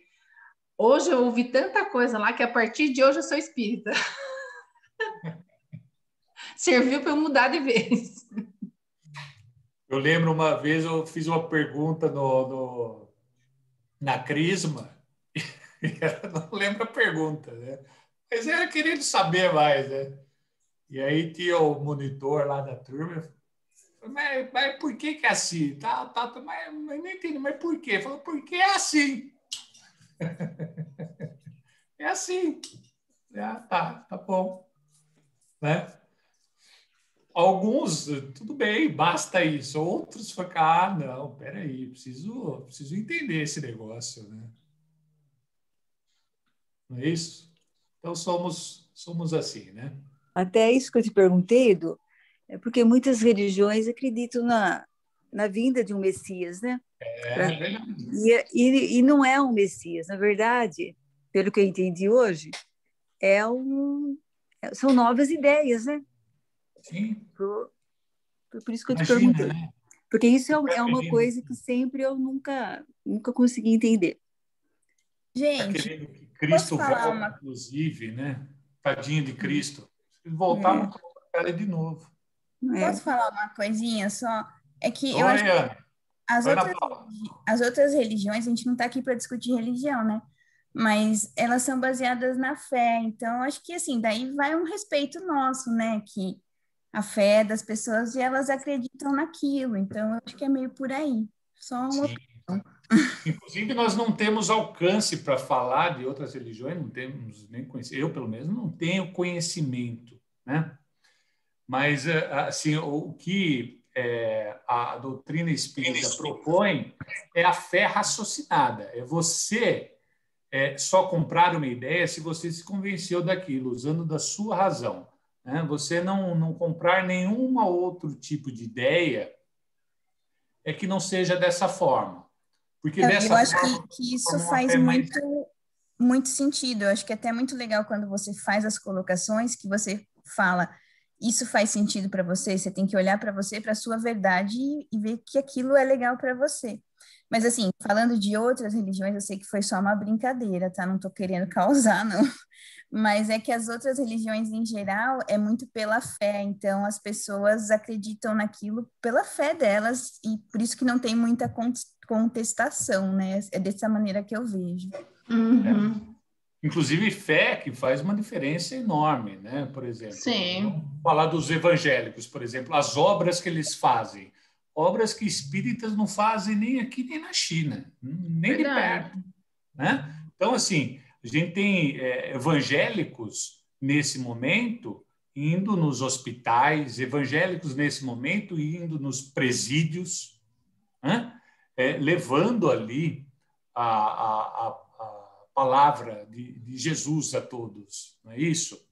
hoje eu ouvi tanta coisa lá que a partir de hoje eu sou espírita. Serviu para eu mudar de vez. Eu lembro uma vez eu fiz uma pergunta na crisma, e ela não lembra a pergunta, né? Mas era querendo saber mais, né? E aí tinha o monitor lá da turma, mas por que é assim? Mas não entendi, mas por quê? Falou, porque é assim. É assim. Tá bom. Né? Alguns, tudo bem, basta isso. Outros ficam, não, peraí, preciso entender esse negócio, né? Não é isso? Então, somos assim, né? Até isso que eu te perguntei, Edu, é porque muitas religiões acreditam na na vinda de um Messias, né? Verdade. E não é um Messias, na verdade, pelo que eu entendi hoje, são novas ideias, né? Sim. Por isso que eu te Imagina, perguntei. né? Porque isso é uma coisa que sempre eu nunca consegui entender. Gente, tá querendo que Cristo volte, inclusive, né? Tadinho de Cristo. Se voltar, não coloca a cara de novo. Posso falar uma coisinha só? É que eu Oi, acho que Ana. as outras religiões, a gente não está aqui para discutir religião, né? Mas elas são baseadas na fé. Então, acho que, assim, daí vai um respeito nosso, né? Que a fé das pessoas e elas acreditam naquilo. Então, eu acho que é meio por aí. Só uma opinião. Inclusive, nós não temos alcance para falar de outras religiões, não temos nem conhecimento. Eu, pelo menos, não tenho conhecimento, né? Mas, assim, o que a doutrina espírita propõe é a fé raciocinada. É você só comprar uma ideia se você se convenceu daquilo, usando da sua razão. Né? Você não comprar nenhum outro tipo de ideia que não seja dessa forma. Porque eu acho que isso faz muito sentido. Eu acho que é até muito legal quando você faz as colocações, que você fala, isso faz sentido para você, você tem que olhar para você, para a sua verdade e ver que aquilo é legal para você. Mas, assim, falando de outras religiões, eu sei que foi só uma brincadeira, tá? Não estou querendo causar, não. Mas é que as outras religiões, em geral, é muito pela fé. Então, as pessoas acreditam naquilo pela fé delas e por isso que não tem muita contestação, né? É dessa maneira que eu vejo. Uhum. Inclusive, fé que faz uma diferença enorme, né? Por exemplo, Sim. Vamos falar dos evangélicos, por exemplo, as obras que eles fazem. Obras que espíritas não fazem nem aqui nem na China, nem de perto. Né? Então, assim, a gente tem evangélicos nesse momento indo nos hospitais, evangélicos nesse momento indo nos presídios, né? Levando ali a palavra de Jesus a todos, não é isso?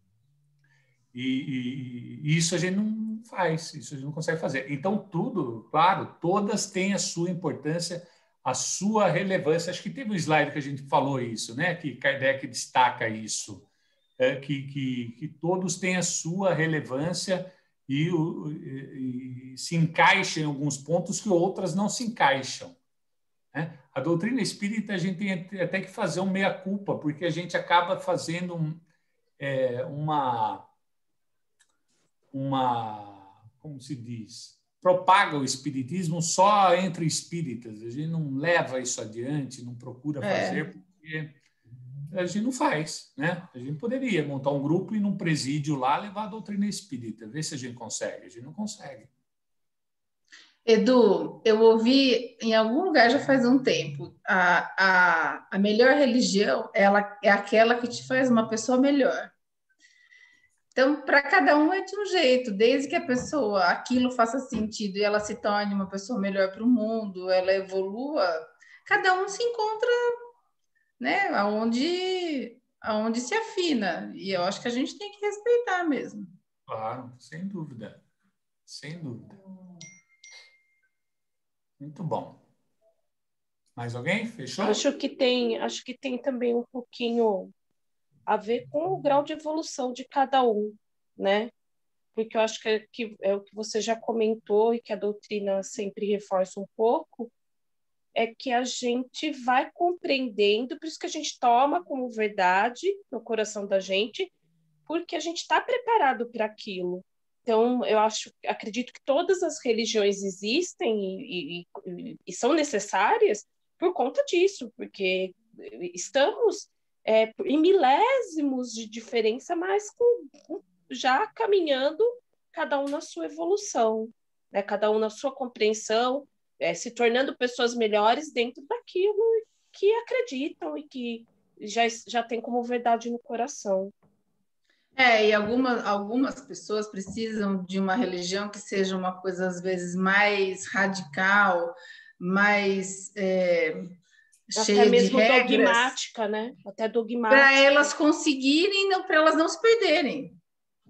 E isso a gente não faz, isso a gente não consegue fazer. Então, tudo, claro, todas têm a sua importância, a sua relevância. Acho que teve um slide que a gente falou isso, né? Que Kardec destaca isso, que todos têm a sua relevância e se encaixam em alguns pontos que outras não se encaixam. Né? A doutrina espírita, a gente tem até que fazer um meia-culpa, porque a gente acaba fazendo como se diz, propaga o espiritismo só entre espíritas. A gente não leva isso adiante, não procura fazer, porque a gente não faz, né? A gente poderia montar um grupo e num presídio lá levar a doutrina espírita, ver se a gente consegue. A gente não consegue. Edu, eu ouvi em algum lugar já faz um tempo, a melhor religião ela é aquela que te faz uma pessoa melhor. Então, para cada um é de um jeito, desde que a pessoa, aquilo faça sentido e ela se torne uma pessoa melhor para o mundo, ela evolua, cada um se encontra, né, aonde se afina. E eu acho que a gente tem que respeitar mesmo. Claro, sem dúvida. Sem dúvida. Muito bom. Mais alguém? Fechou? Acho que tem também um pouquinho a ver com o grau de evolução de cada um, né? Porque eu acho que é o que você já comentou e que a doutrina sempre reforça um pouco, é que a gente vai compreendendo, por isso que a gente toma como verdade no coração da gente, porque a gente está preparado para aquilo. Então, acredito que todas as religiões existem e são necessárias por conta disso, porque estamos em milésimos de diferença, mas já caminhando cada um na sua evolução, né? Cada um na sua compreensão, se tornando pessoas melhores dentro daquilo que acreditam e que já tem como verdade no coração. E algumas pessoas precisam de uma religião que seja uma coisa, às vezes, mais radical, mais cheia de regras. Até mesmo dogmática, né? Até dogmática. Para elas conseguirem, para elas não se perderem.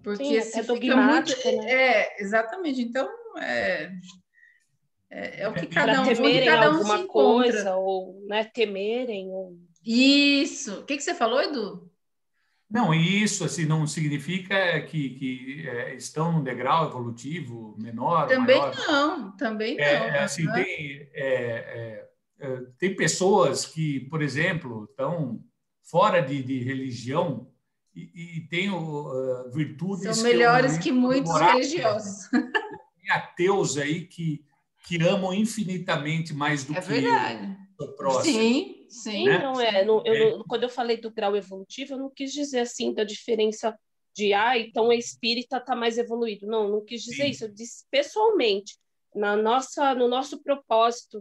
Porque sim, se dogmática, muito, né? Exatamente. Então, É o que Para cada um, temerem cada um se alguma encontra. coisa, ou, né, temerem. Ou... Isso. O que você falou, Edu? Não, e isso assim, não significa que estão num degrau evolutivo menor ou Também maior. não, também não. Assim, tem pessoas que, por exemplo, estão fora de religião e têm virtudes São que eu não melhores ia que muitos comemorar. religiosos. Tem ateus aí que amam infinitamente mais do É que verdade. o próximo. Sim, Sim, sim. Né? não é. Quando eu falei do grau evolutivo, eu não quis dizer assim da diferença de, então o espírita está mais evoluído. Não, não quis dizer Sim. isso. Eu disse pessoalmente, no nosso propósito,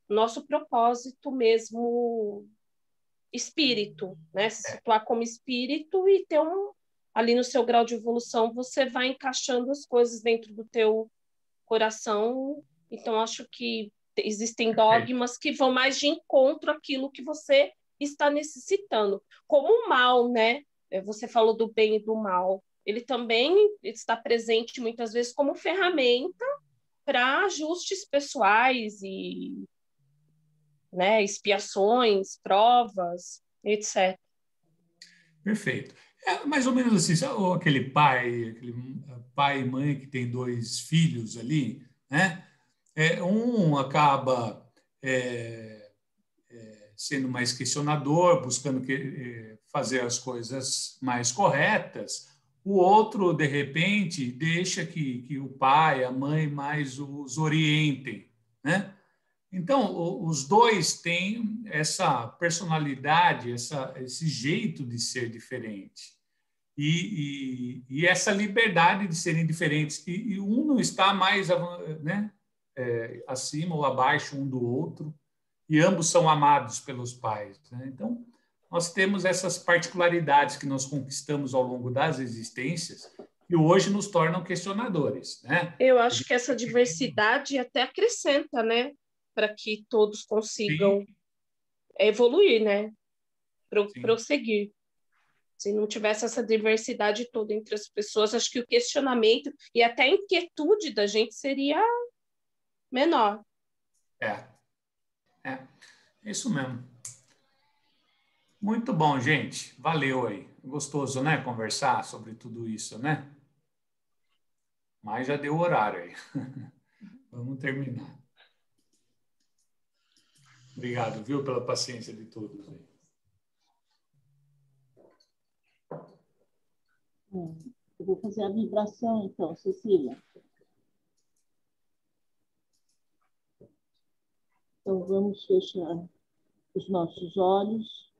nosso propósito mesmo espírito, né? Se situar como espírito e ter ali no seu grau de evolução, você vai encaixando as coisas dentro do teu coração. Então, acho que existem dogmas que vão mais de encontro àquilo que você está necessitando. Como o mal, né? Você falou do bem e do mal. Ele também está presente muitas vezes como ferramenta para ajustes pessoais e, né, expiações, provas, etc. Perfeito. É mais ou menos assim, sabe aquele pai e mãe que tem dois filhos ali, né? Um acaba sendo mais questionador, buscando fazer as coisas mais corretas. O outro, de repente, deixa que o pai, a mãe mais os orientem, né? Então, os dois têm essa personalidade, esse jeito de ser diferente. E essa liberdade de serem diferentes. E um não está mais, né, acima ou abaixo um do outro, e ambos são amados pelos pais, né? Então, nós temos essas particularidades que nós conquistamos ao longo das existências e hoje nos tornam questionadores, né? Eu acho que essa diversidade até acrescenta, né? Para que todos consigam evoluir, né? Prosseguir. Se não tivesse essa diversidade toda entre as pessoas, acho que o questionamento e até a inquietude da gente seria menor. É isso mesmo. Muito bom, gente. Valeu aí. Gostoso, né? Conversar sobre tudo isso, né? Mas já deu o horário aí. Vamos terminar. Obrigado, viu, pela paciência de todos aí. Eu vou fazer a vibração, então, Cecília. Então, vamos fechar os nossos olhos,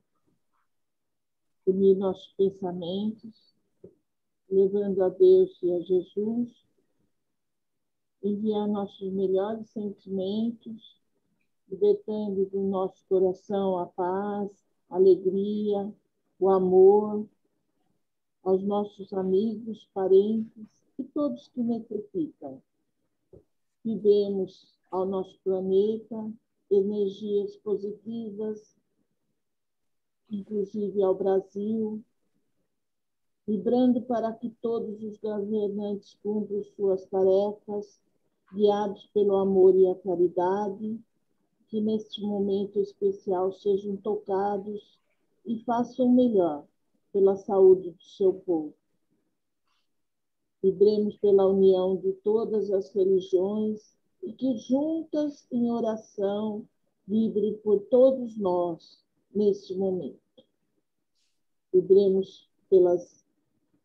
unir nossos pensamentos, levando a Deus e a Jesus, enviar nossos melhores sentimentos, libertando do nosso coração a paz, a alegria, o amor, aos nossos amigos, parentes e todos que necessitam. Vivemos ao nosso planeta energias positivas, inclusive ao Brasil, vibrando para que todos os governantes cumpram suas tarefas, guiados pelo amor e a caridade, que neste momento especial sejam tocados e façam melhor pela saúde do seu povo. Vibremos pela união de todas as religiões e que juntas em oração vibrem por todos nós neste momento. Vibremos pelas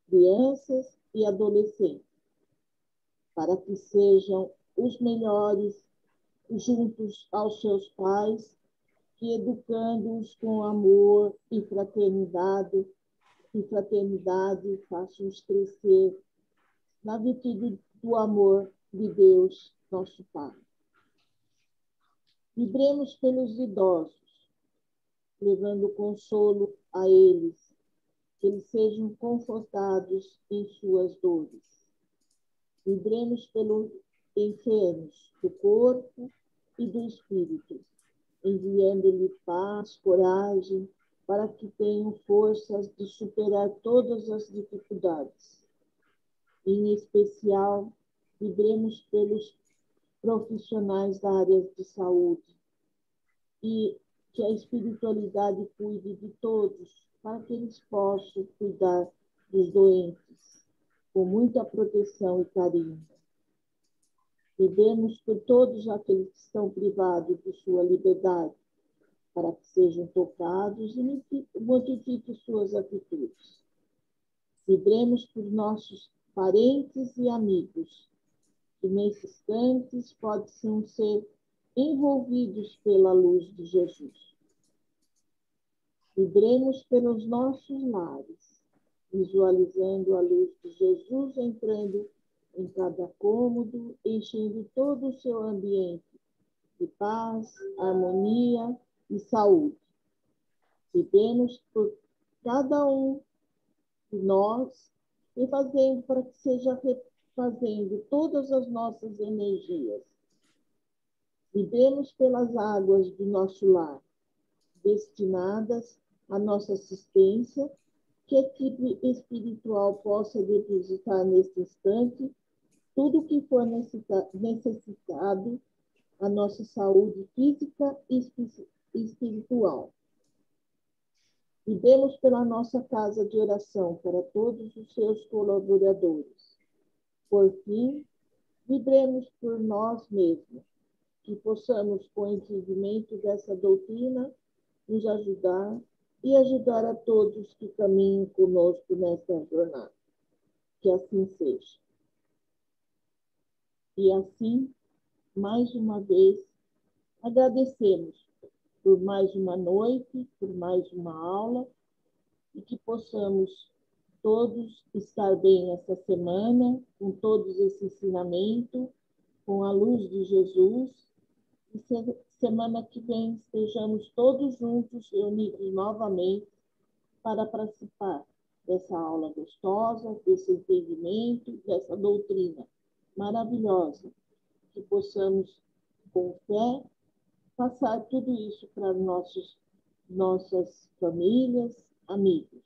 crianças e adolescentes, para que sejam os melhores juntos aos seus pais, que educando-os com amor e fraternidade façam-os crescer na virtude do amor de Deus, nosso Pai. Vibremos pelos idosos, levando consolo a eles, que eles sejam confortados em suas dores. Vibremos pelos enfermos do corpo e do espírito, enviando-lhe paz, coragem, para que tenham forças de superar todas as dificuldades. Em especial, vibremos pelos profissionais da área de saúde e que a espiritualidade cuide de todos, para que eles possam cuidar dos doentes com muita proteção e carinho. Pedimos por todos aqueles que estão privados de sua liberdade, para que sejam tocados e modifiquem suas atitudes. Vibremos por nossos parentes e amigos, que nesses instantes podem ser envolvidos pela luz de Jesus. Vibremos pelos nossos lares, visualizando a luz de Jesus entrando em cada cômodo, enchendo todo o seu ambiente de paz, harmonia e saúde. Vibremos por cada um de nós e fazendo para que seja refazendo todas as nossas energias. Vibremos pelas águas do nosso lar, destinadas à nossa assistência, que a equipe espiritual possa depositar neste instante tudo o que for necessitado à nossa saúde física e espiritual. Vibremos pela nossa casa de oração para todos os seus colaboradores. Por fim, vibremos por nós mesmos, que possamos, com o entendimento dessa doutrina, nos ajudar e ajudar a todos que caminham conosco nesta jornada. Que assim seja. E assim, mais uma vez, agradecemos por mais uma noite, por mais uma aula, e que possamos todos estar bem essa semana, com todos esse ensinamento, com a luz de Jesus, e semana que vem estejamos todos juntos, reunidos novamente, para participar dessa aula gostosa, desse entendimento, dessa doutrina maravilhosa, que possamos, com fé, passar tudo isso para nossas famílias, amigos.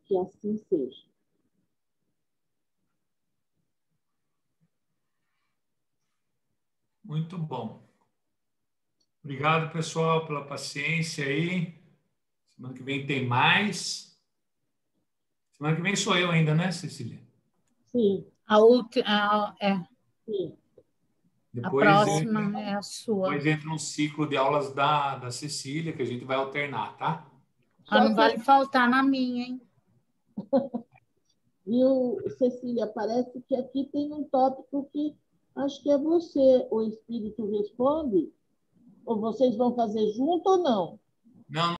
Que assim seja. Muito bom. Obrigado, pessoal, pela paciência aí. Semana que vem tem mais. Semana que vem sou eu ainda, né, Cecília? Sim. A última, Sim. Depois, a próxima é a sua. Depois entra um ciclo de aulas da Cecília, que a gente vai alternar, tá? Não vale faltar na minha, hein? Viu, Cecília, parece que aqui tem um tópico que acho que é você, o Espírito responde, ou vocês vão fazer junto ou não? Não,